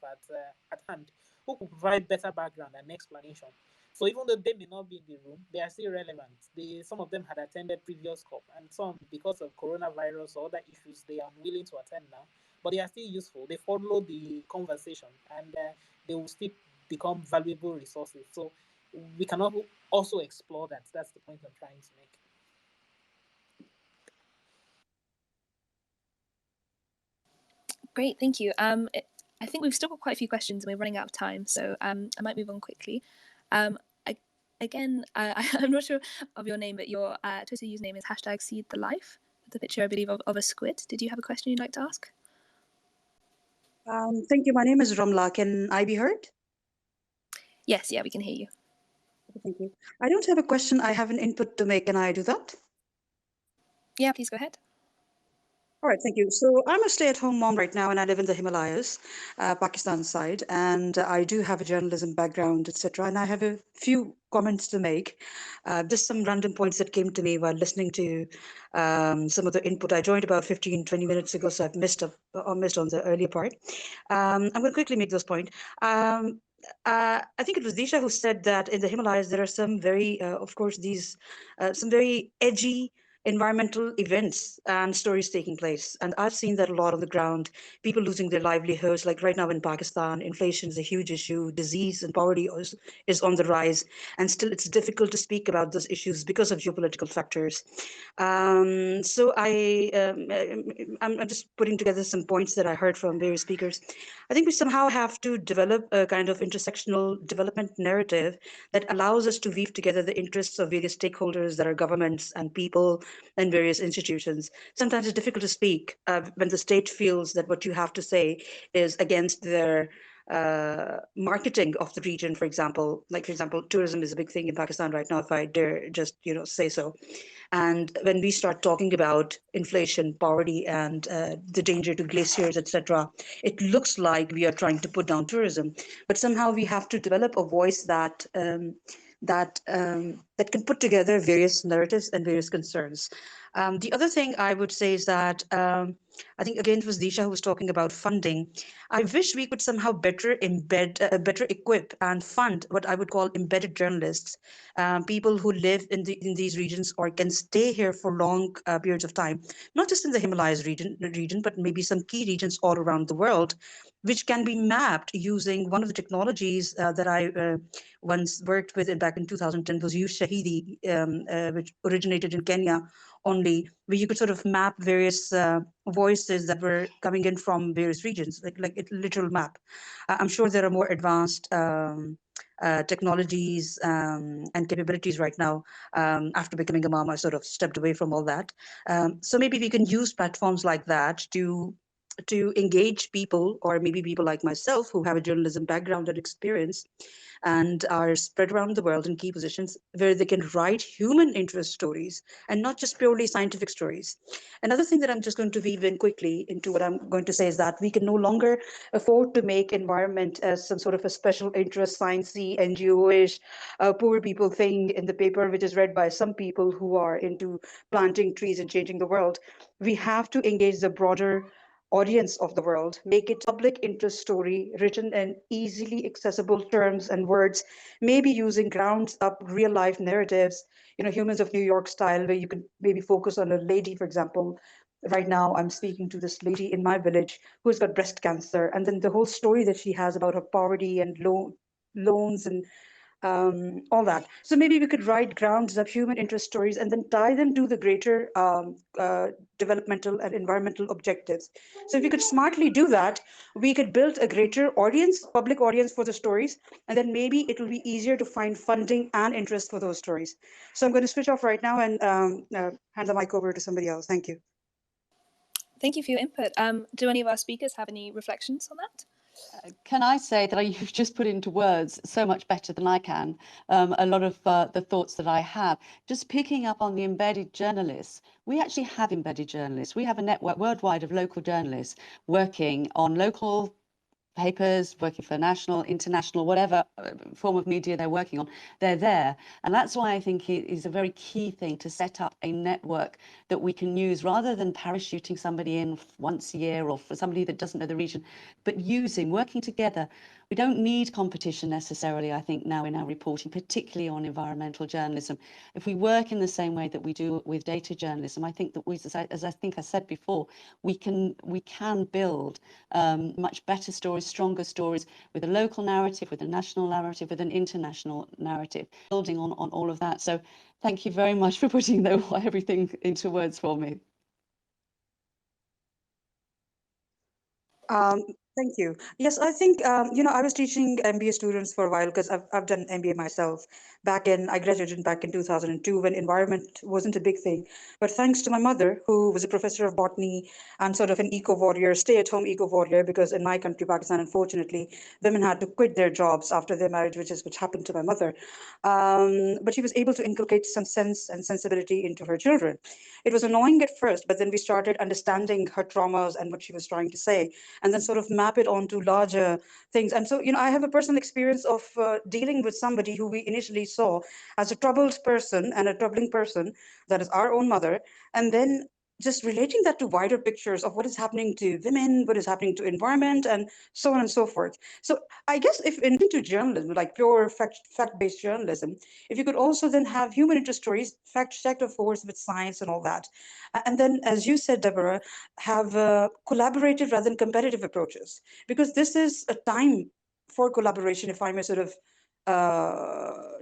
at hand, who could provide better background and explanation. So even though they may not be in the room, they are still relevant. Some of them had attended previous COP, and some, because of coronavirus or other issues, they are unwilling to attend now. But they are still useful. They follow the conversation, and they will still become valuable resources. So we can also explore that. That's the point I'm trying to make. Great, thank you. I think we've still got quite a few questions and we're running out of time, so I might move on quickly. Again, I'm not sure of your name, but your Twitter username is #SeedTheLife, with a picture, I believe, of a squid. Did you have a question you'd like to ask? Thank you. My name is Ramla. Can I be heard? Yes, yeah, we can hear you. Thank you. I don't have a question. I have an input to make. Can I do that? Yeah, please go ahead. All right, thank you. So I'm a stay-at-home mom right now, and I live in the Himalayas, Pakistan side, and I do have a journalism background, etc. And I have a few comments to make. Just some random points that came to me while listening to some of the input. I joined about 15, 20 minutes ago, so I've missed on the earlier part. I'm going to quickly make those points. I think it was Disha who said that in the Himalayas there are some very, of course, these some very edgy environmental events and stories taking place. And I've seen that a lot on the ground, people losing their livelihoods. Like right now in Pakistan, inflation is a huge issue, disease and poverty is on the rise. And still, it's difficult to speak about those issues because of geopolitical factors. So I'm just putting together some points that I heard from various speakers. I think we somehow have to develop a kind of intersectional development narrative that allows us to weave together the interests of various stakeholders that are governments and people and various institutions. Sometimes it's difficult to speak when the state feels that what you have to say is against their marketing of the region, for example. Like, for example, tourism is a big thing in Pakistan right now, if I dare just, say so. And when we start talking about inflation, poverty, and the danger to glaciers, etc., it looks like we are trying to put down tourism. But somehow we have to develop a voice that can put together various narratives and various concerns. The other thing I would say is that I think again it was Disha who was talking about funding. I wish we could somehow better better equip and fund what I would call embedded journalists, people who live in these regions or can stay here for long periods of time, not just in the Himalayas region, but maybe some key regions all around the world, which can be mapped using one of the technologies that I once worked with back in 2010 was Youth Shahidi, which originated in Kenya only, where you could sort of map various voices that were coming in from various regions, like a literal map. I'm sure there are more advanced technologies and capabilities right now. After becoming a mom, I sort of stepped away from all that. So maybe we can use platforms like that to engage people, or maybe people like myself who have a journalism background and experience and are spread around the world in key positions, where they can write human interest stories and not just purely scientific stories. Another thing that I'm just going to weave in quickly into what I'm going to say is that we can no longer afford to make environment as some sort of a special interest, sciencey, NGO-ish, poor people thing in the paper, which is read by some people who are into planting trees and changing the world. We have to engage the broader audience of the world, make it public interest story written in easily accessible terms and words, maybe using ground up real life narratives, Humans of New York style, where you could maybe focus on a lady, for example. Right now, I'm speaking to this lady in my village who's got breast cancer, and then the whole story that she has about her poverty and loans and all that. So maybe we could write grounds up human interest stories and then tie them to the greater developmental and environmental objectives. So if we could smartly do that, we could build a greater audience, public audience for the stories, and then maybe it will be easier to find funding and interest for those stories. So I'm going to switch off right now and hand the mic over to somebody else. Thank you. Thank you for your input. Do any of our speakers have any reflections on that? Can I say that you've just put into words so much better than I can a lot of the thoughts that I have. Just picking up on the embedded journalists, we actually have embedded journalists. We have a network worldwide of local journalists working on local papers, working for national, international, whatever form of media they're working on, they're there. And that's why I think it is a very key thing to set up a network that we can use rather than parachuting somebody in once a year or for somebody that doesn't know the region, but working together. We don't need competition necessarily, I think, now in our reporting, particularly on environmental journalism. If we work in the same way that we do with data journalism, I think that as I think I said before, we can build much better stories, stronger stories with a local narrative, with a national narrative, with an international narrative, building on all of that. So thank you very much for putting everything into words for me. Thank you. Yes, I think, I was teaching MBA students for a while because I've done MBA myself. I graduated back in 2002 when environment wasn't a big thing. But thanks to my mother, who was a professor of botany and sort of an eco warrior, stay-at-home eco warrior, because in my country, Pakistan, unfortunately, women had to quit their jobs after their marriage, which happened to my mother. But she was able to inculcate some sense and sensibility into her children. It was annoying at first, but then we started understanding her traumas and what she was trying to say, and then sort of map it onto larger things. And so, I have a personal experience of dealing with somebody who we initially saw as a troubled person and a troubling person, that is our own mother. And then just relating that to wider pictures of what is happening to women, what is happening to environment, and so on and so forth. So I guess if anything to journalism, like pure fact-based journalism, if you could also then have human interest stories, fact-checked, of course, with science and all that. And then, as you said, Deborah, have collaborative rather than competitive approaches, because this is a time for collaboration, if I may sort of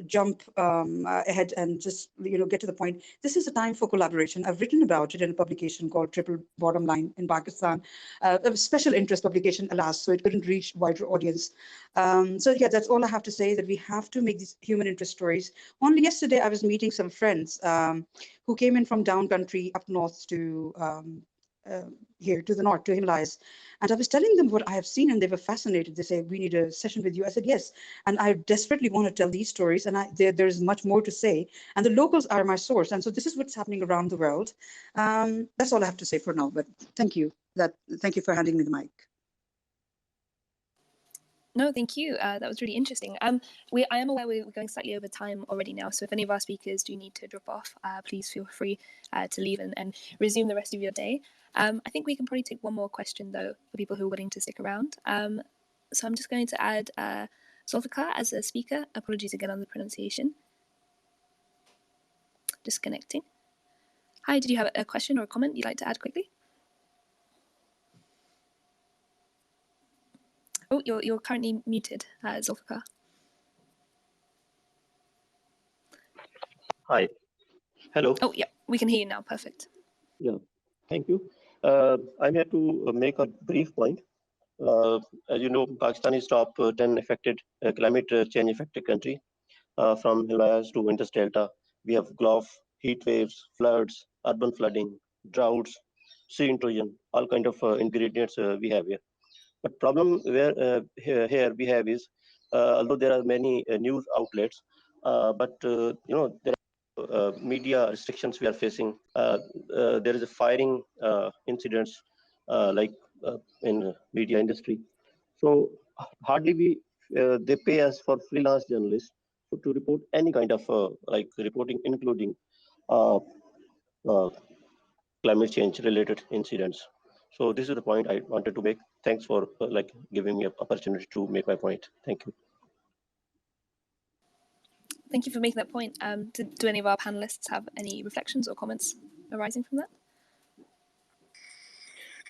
jump ahead and just get to the point. This is a time for collaboration. I've written about it in a publication called Triple Bottom Line in Pakistan, a special interest publication, alas, so it couldn't reach wider audience. So yeah, that's all I have to say, that we have to make these human interest stories. Only yesterday I was meeting some friends who came in from down country up north to uh, here to the north, to Himalayas. And I was telling them what I have seen, and they were fascinated. They say, we need a session with you. I said, yes. And I desperately want to tell these stories, and there's much more to say. And the locals are my source. And so this is what's happening around the world. That's all I have to say for now. But thank you. Thank you for handing me the mic. No, thank you. That was really interesting. I am aware we're going slightly over time already now, so if any of our speakers do need to drop off, please feel free to leave and resume the rest of your day. I think we can probably take one more question, though, for people who are willing to stick around. So I'm just going to add Zulfikar as a speaker. Apologies again on the pronunciation. Just connecting. Hi, did you have a question or a comment you'd like to add quickly? Oh, you're currently muted, Zulfikar. Hi. Hello. Oh, yeah, we can hear you now. Perfect. Yeah, thank you. I'm here to make a brief point. As you know, Pakistan is top 10 affected climate change affected country. From Himalayas to Indus Delta, we have Gulf, heat waves, floods, urban flooding, droughts, sea intrusion, all kind of ingredients we have here. But problem here we have is, although there are many news outlets, but there are media restrictions we are facing. There is a firing incidents in media industry. So hardly they pay us for freelance journalists to report any kind of reporting, including uh, uh, climate change related incidents. So this is the point I wanted to make. Thanks for giving me an opportunity to make my point. Thank you. Thank you for making that point. Do any of our panelists have any reflections or comments arising from that?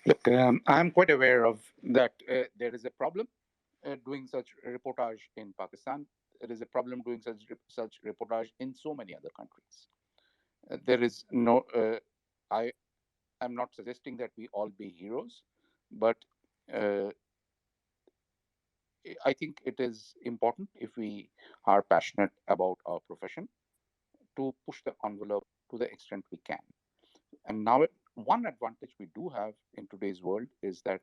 Look, I'm quite aware of that. There is a problem doing such reportage in Pakistan. There is a problem doing such reportage in so many other countries. There is no. I'm not suggesting that we all be heroes, but I think it is important, if we are passionate about our profession, to push the envelope to the extent we can. And now, one advantage we do have in today's world is that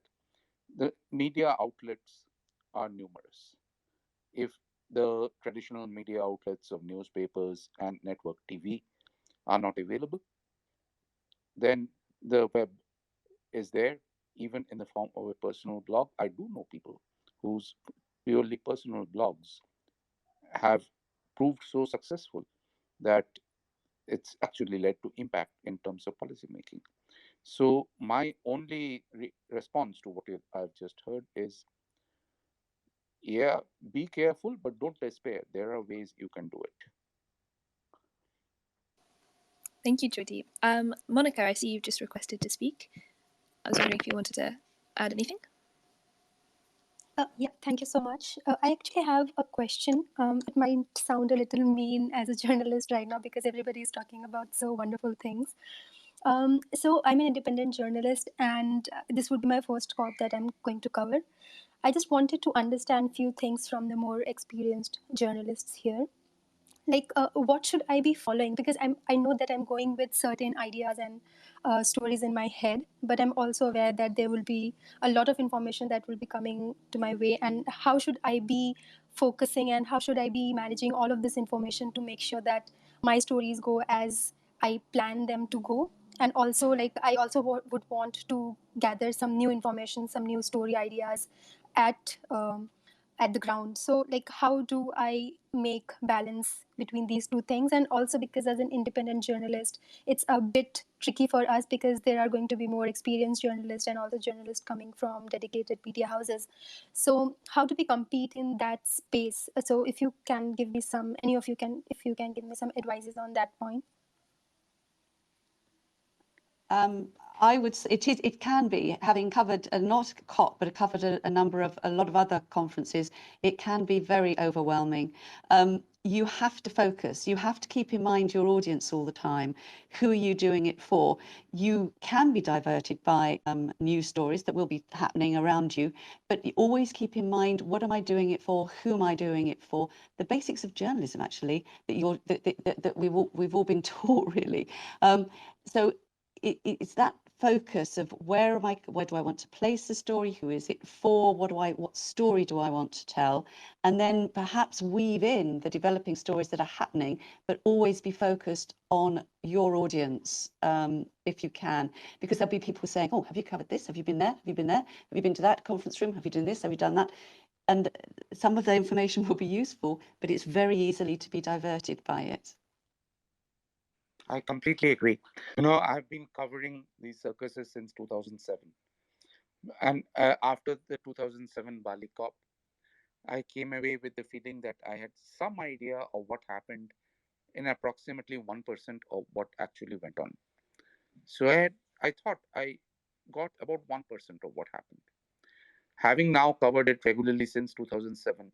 the media outlets are numerous. If the traditional media outlets of newspapers and network TV are not available, then the web is there, even in the form of a personal blog. I do know people whose purely personal blogs have proved so successful that it's actually led to impact in terms of policy making. So my only response to what I've just heard is, yeah, be careful, but don't despair. There are ways you can do it. Thank you, Joydeep. Monica, I see you've just requested to speak. I was wondering if you wanted to add anything. Yeah, thank you so much. I actually have a question. It might sound a little mean as a journalist right now because everybody is talking about so wonderful things. So I'm an independent journalist, and this would be my first COP that I'm going to cover. I just wanted to understand a few things from the more experienced journalists here. Like, what should I be following? Because I know that I'm going with certain ideas and stories in my head, but I'm also aware that there will be a lot of information that will be coming to my way. And how should I be focusing, and how should I be managing all of this information to make sure that my stories go as I plan them to go? And also, like, I also would want to gather some new information, some new story ideas at the ground. So, like, how do I make balance between these two things? And also because as an independent journalist, it's a bit tricky for us because there are going to be more experienced journalists and also journalists coming from dedicated media houses. So how do we compete in that space? So if you can give me some, any of you can, if you can give me some advices on that point. I would say it can be, having covered not COP, but covered a lot of other conferences, it can be very overwhelming. You have to focus. You have to keep in mind your audience all the time. Who are you doing it for? You can be diverted by news stories that will be happening around you, but you always keep in mind, what am I doing it for? Who am I doing it for? The basics of journalism, actually, that we've all been taught, really. So it's that focus of where do I want to place the story? Who is it for? What story do I want to tell? And then perhaps weave in the developing stories that are happening, but always be focused on your audience, if you can, because there'll be people saying, oh, have you covered this? Have you been there? Have you been there? Have you been to that conference room? Have you done this? Have you done that? And some of the information will be useful, but it's very easily to be diverted by it. I completely agree. You know, I've been covering these circuses since 2007. And after the 2007 Bali COP, I came away with the feeling that I had some idea of what happened in approximately 1% of what actually went on. So I thought I got about 1% of what happened. Having now covered it regularly since 2007,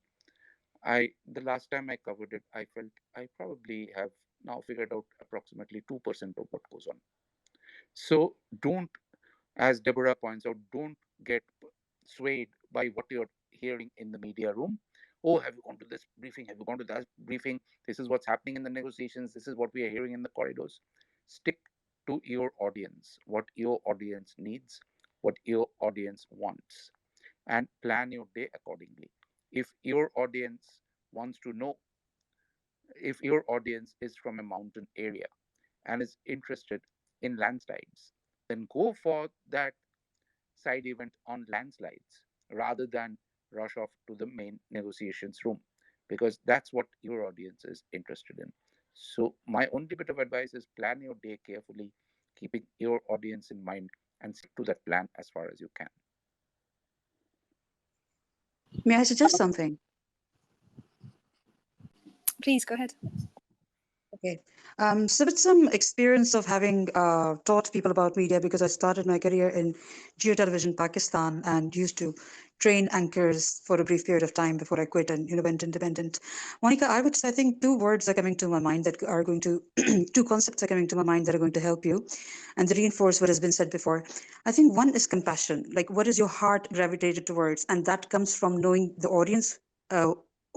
the last time I covered it, I felt I probably have now figured out approximately 2% of what goes on. So don't, as Deborah points out, don't get swayed by what you're hearing in the media room. Oh, have you gone to this briefing? Have you gone to that briefing? This is what's happening in the negotiations. This is what we are hearing in the corridors. Stick to your audience, what your audience needs, what your audience wants, and plan your day accordingly. If your audience wants to know, if your audience is from a mountain area and is interested in landslides, then go for that side event on landslides rather than rush off to the main negotiations room, because that's what your audience is interested in. So my only bit of advice is plan your day carefully, keeping your audience in mind, and stick to that plan as far as you can. May I suggest something? Please go ahead. Okay. So with some experience of having taught people about media, because I started my career in Geo Television Pakistan and used to train anchors for a brief period of time before I quit and went independent. Monica, I think two words are coming to my mind that are going to two concepts are coming to my mind that are going to help you and reinforce what has been said before. I think one is compassion. Like, what is your heart gravitated towards? And that comes from knowing the audience.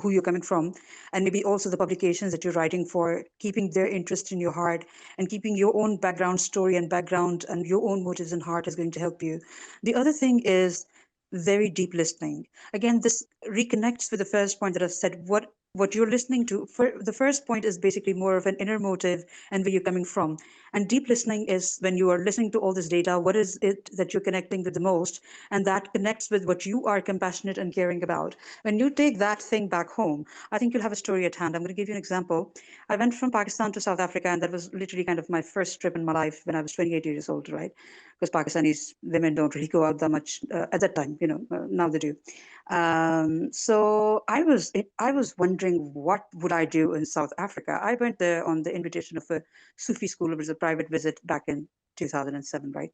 Who you're coming from, and maybe also the publications that you're writing for, keeping their interest in your heart and keeping your own background story and background and your own motives and heart is going to help you. The other thing is very deep listening. Again, this reconnects with the first point that I've said. What you're listening to, for the first point, is basically more of an inner motive and where you're coming from. And deep listening is when you are listening to all this data, what is it that you're connecting with the most? And that connects with what you are compassionate and caring about. When you take that thing back home, I think you'll have a story at hand. I'm going to give you an example. I went from Pakistan to South Africa, and that was literally kind of my first trip in my life when I was 28 years old, right? Because Pakistanis women don't really go out that much at that time, now they do. So I was wondering, what would I do in South Africa? I went there on the invitation of a Sufi school. It was a private visit back in 2007, right?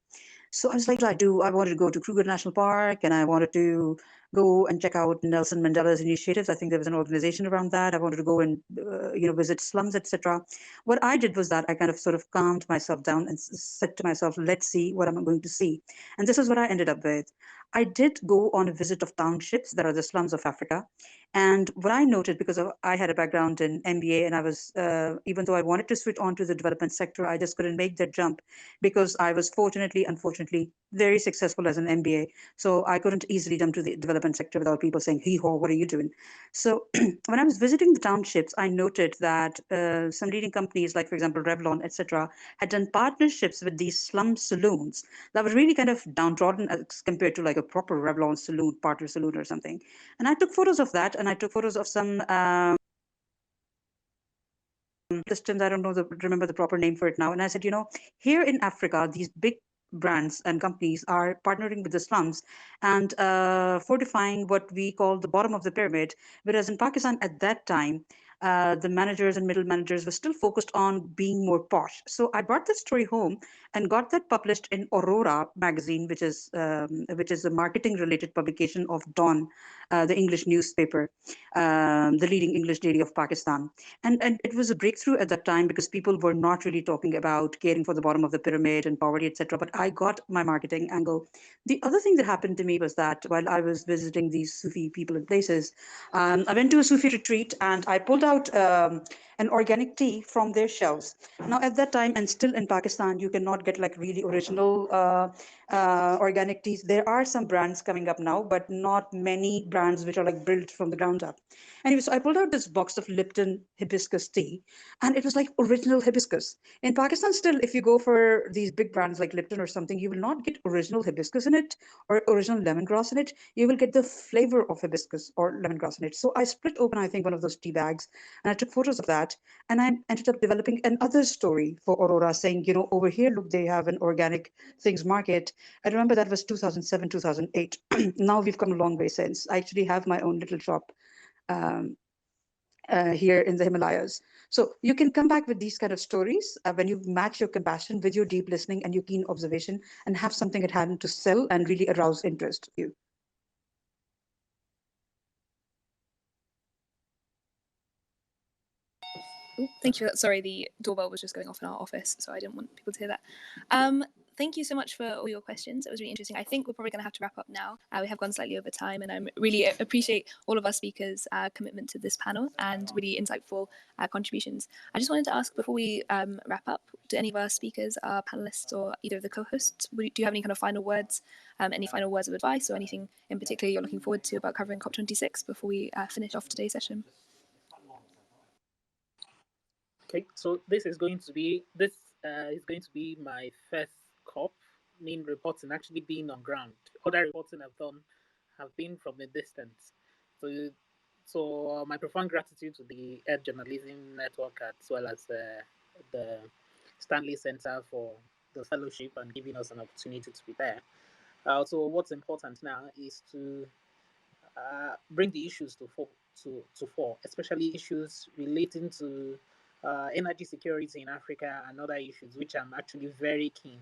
So I was like, I wanted to go to Kruger National Park, and I wanted to go and check out Nelson Mandela's initiatives. I think there was an organization around that. I wanted to go and visit slums, etc. What I did was that I kind of sort of calmed myself down and said to myself, let's see what I'm going to see. And this is what I ended up with. I did go on a visit of townships that are the slums of Africa. And what I noted, because I had a background in MBA, and I was, even though I wanted to switch on to the development sector, I just couldn't make that jump because I was unfortunately, very successful as an MBA. So I couldn't easily jump to the development sector without people saying, hee haw, what are you doing? So when I was visiting the townships, I noted that some leading companies, like, for example, Revlon, etc., had done partnerships with these slum saloons that were really kind of downtrodden as compared to like a proper Revlon saloon, partner saloon or something. And I took photos of that, and I took photos of some systems. I don't know remember the proper name for it now. And I said, here in Africa, these big brands and companies are partnering with the slums and fortifying what we call the bottom of the pyramid. Whereas in Pakistan at that time, the managers and middle managers were still focused on being more posh. So I brought that story home and got that published in Aurora magazine, which is a marketing-related publication of Dawn, the English newspaper, the leading English daily of Pakistan. And it was a breakthrough at that time because people were not really talking about caring for the bottom of the pyramid and poverty, etc. But I got my marketing angle. The other thing that happened to me was that while I was visiting these Sufi people and places, I went to a Sufi retreat and I pulled out an organic tea from their shelves. Now, at that time, and still in Pakistan, you cannot get like really original organic teas. There are some brands coming up now, but not many brands which are like built from the ground up. Anyway, so I pulled out this box of Lipton hibiscus tea, and it was like original hibiscus. In Pakistan, still, if you go for these big brands like Lipton or something, you will not get original hibiscus in it or original lemongrass in it. You will get the flavor of hibiscus or lemongrass in it. So I split open, I think, one of those tea bags, and I took photos of that, and I ended up developing another story for Aurora, saying, over here, look, they have an organic things market. I remember that was 2007, 2008. Now we've come a long way since. I actually have my own little shop here in the Himalayas. So you can come back with these kind of stories when you match your compassion with your deep listening and your keen observation and have something at hand to sell and really arouse interest. Ooh, thank you for that. Sorry, the doorbell was just going off in our office, so I didn't want people to hear that. Thank you so much for all your questions. It was really interesting. I think we're probably going to have to wrap up now. We have gone slightly over time, and I really appreciate all of our speakers' commitment to this panel and really insightful contributions. I just wanted to ask before we wrap up, do any of our speakers, our panelists, or either of the co-hosts, do you have any kind of final words, any final words of advice, or anything in particular you're looking forward to about covering COP26 before we finish off today's session? Okay, so this is going to be my first COP, mean reporting, actually being on ground. Other reporting I've done have been from a distance. So my profound gratitude to the Earth Journalism Network as well as the Stanley Center for the fellowship and giving us an opportunity to be there. So what's important now is to bring the issues to fore, especially issues relating to energy security in Africa and other issues, which I'm actually very keen.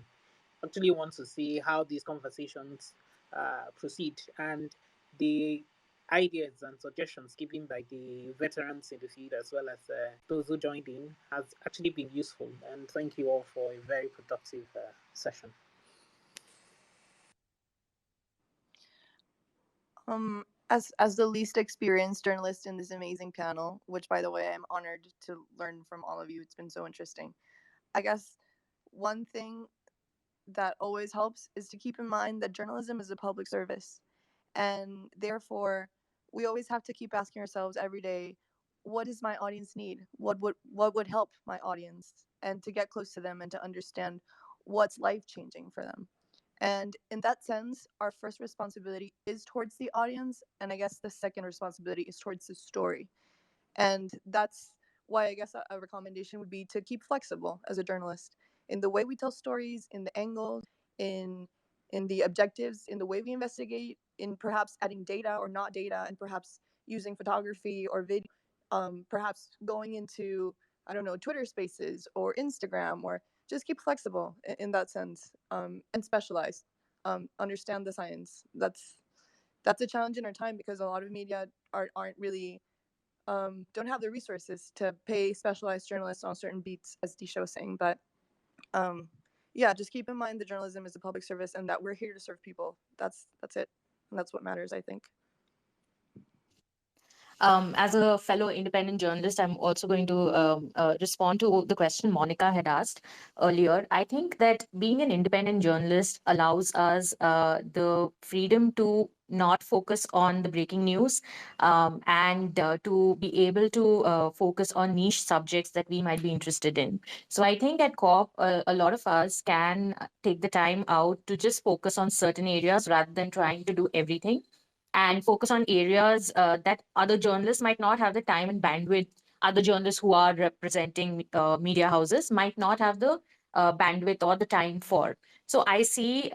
Actually want to see how these conversations proceed, and the ideas and suggestions given by the veterans in the field as well as those who joined in has actually been useful. And thank you all for a very productive session. As the least experienced journalist in this amazing panel, which by the way I'm honored to learn from all of you, it's been so interesting. I guess one thing that always helps is to keep in mind that journalism is a public service, and therefore we always have to keep asking ourselves every day, what does my audience need? What would help my audience? And to get close to them and to understand what's life-changing for them. And in that sense, our first responsibility is towards the audience, and I guess the second responsibility is towards the story. And that's why I guess a recommendation would be to keep flexible as a journalist in the way we tell stories, in the angles, in the objectives, in the way we investigate, in perhaps adding data or not data, and perhaps using photography or video, perhaps going into, I don't know, Twitter Spaces or Instagram, or just keep flexible in that sense, and specialize, understand the science. That's a challenge in our time because a lot of media aren't really don't have the resources to pay specialized journalists on certain beats, as Disha was saying. But yeah, just keep in mind that journalism is a public service and that we're here to serve people. That's it, and that's what matters, I think. As a fellow independent journalist, I'm also going to respond to the question Monica had asked earlier. I think that being an independent journalist allows us the freedom to not focus on the breaking news and to be able to focus on niche subjects that we might be interested in. So I think at COP, a lot of us can take the time out to just focus on certain areas rather than trying to do everything, and focus on areas that other journalists might not have the time and bandwidth other journalists who are representing media houses might not have the bandwidth or the time for. So I see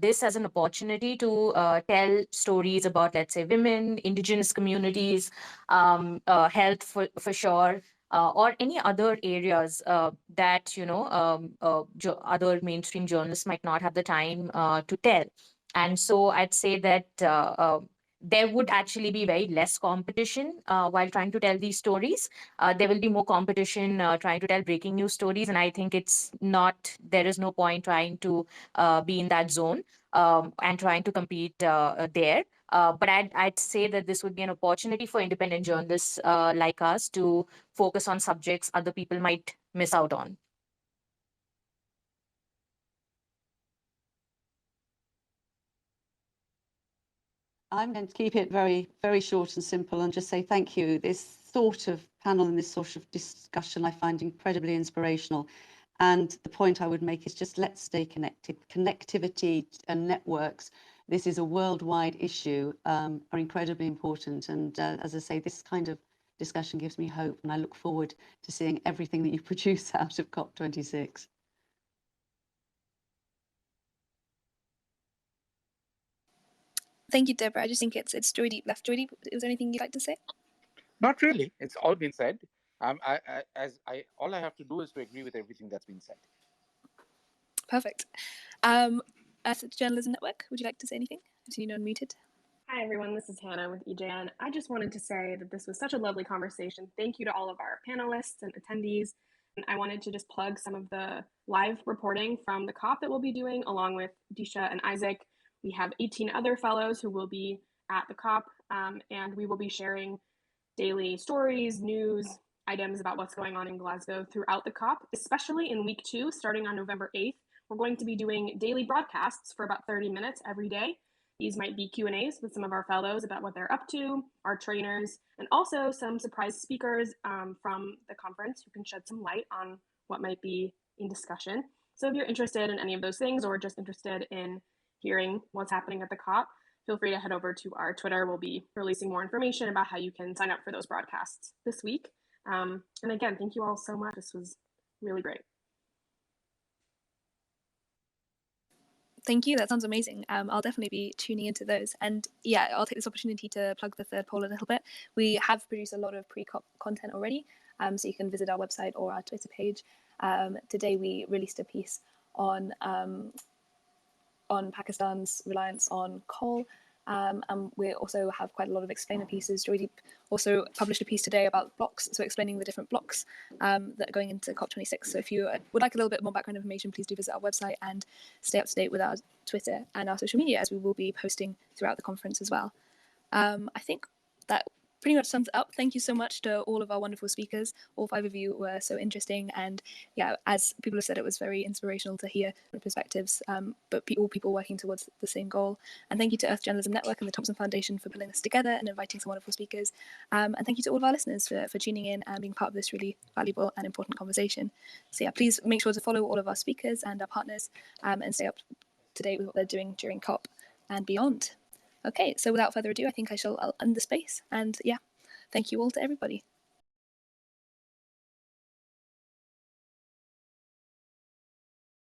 this as an opportunity to tell stories about, let's say, women, indigenous communities, health for sure, or any other areas that other mainstream journalists might not have the time to tell. And so I'd say that there would actually be very less competition while trying to tell these stories. There will be more competition trying to tell breaking news stories, and I think there is no point trying to be in that zone and trying to compete there. But I'd say that this would be an opportunity for independent journalists like us to focus on subjects other people might miss out on. I'm going to keep it very, very short and simple and just say thank you. This sort of panel and this sort of discussion I find incredibly inspirational. And the point I would make is just let's stay connected. Connectivity and networks, this is a worldwide issue, are incredibly important. And as I say, this kind of discussion gives me hope, and I look forward to seeing everything that you produce out of COP26. Thank you, Deborah. I just think it's Joydeep left. Joydeep, is there anything you'd like to say? Not really. It's all been said. All I have to do is to agree with everything that's been said. Perfect. As a Journalism Network, would you like to say anything? I've seen you unmuted. Hi, everyone. This is Hannah with EJN. I just wanted to say that this was such a lovely conversation. Thank you to all of our panelists and attendees. And I wanted to just plug some of the live reporting from the COP that we'll be doing, along with Disha and Isaac. We have 18 other fellows who will be at the COP, and we will be sharing daily stories, news, items about what's going on in Glasgow throughout the COP, especially in week 2, starting on November 8th. We're going to be doing daily broadcasts for about 30 minutes every day. These might be Q&As with some of our fellows about what they're up to, our trainers, and also some surprise speakers from the conference who can shed some light on what might be in discussion. So if you're interested in any of those things or just interested in hearing what's happening at the COP, feel free to head over to our Twitter. We'll be releasing more information about how you can sign up for those broadcasts this week. And again, thank you all so much. This was really great. Thank you. That sounds amazing. I'll definitely be tuning into those. And yeah, I'll take this opportunity to plug the third poll a little bit. We have produced a lot of pre-COP content already, so you can visit our website or our Twitter page. Today we released a piece on Pakistan's reliance on coal. And we also have quite a lot of explainer pieces. Joydeep also published a piece today about blocks, so explaining the different blocks that are going into COP26. So if you would like a little bit more background information, please do visit our website and stay up to date with our Twitter and our social media, as we will be posting throughout the conference as well. I think that pretty much sums it up. Thank you so much to all of our wonderful speakers. All 5 of you were so interesting, and yeah, as people have said, it was very inspirational to hear the perspectives, but all people working towards the same goal. And thank you to Earth Journalism Network and the Thomson Foundation for pulling this together and inviting some wonderful speakers. And thank you to all of our listeners for tuning in and being part of this really valuable and important conversation. So yeah, please make sure to follow all of our speakers and our partners and stay up to date with what they're doing during COP and beyond. Okay, so without further ado, I think I'll end the space. And yeah, thank you all to everybody.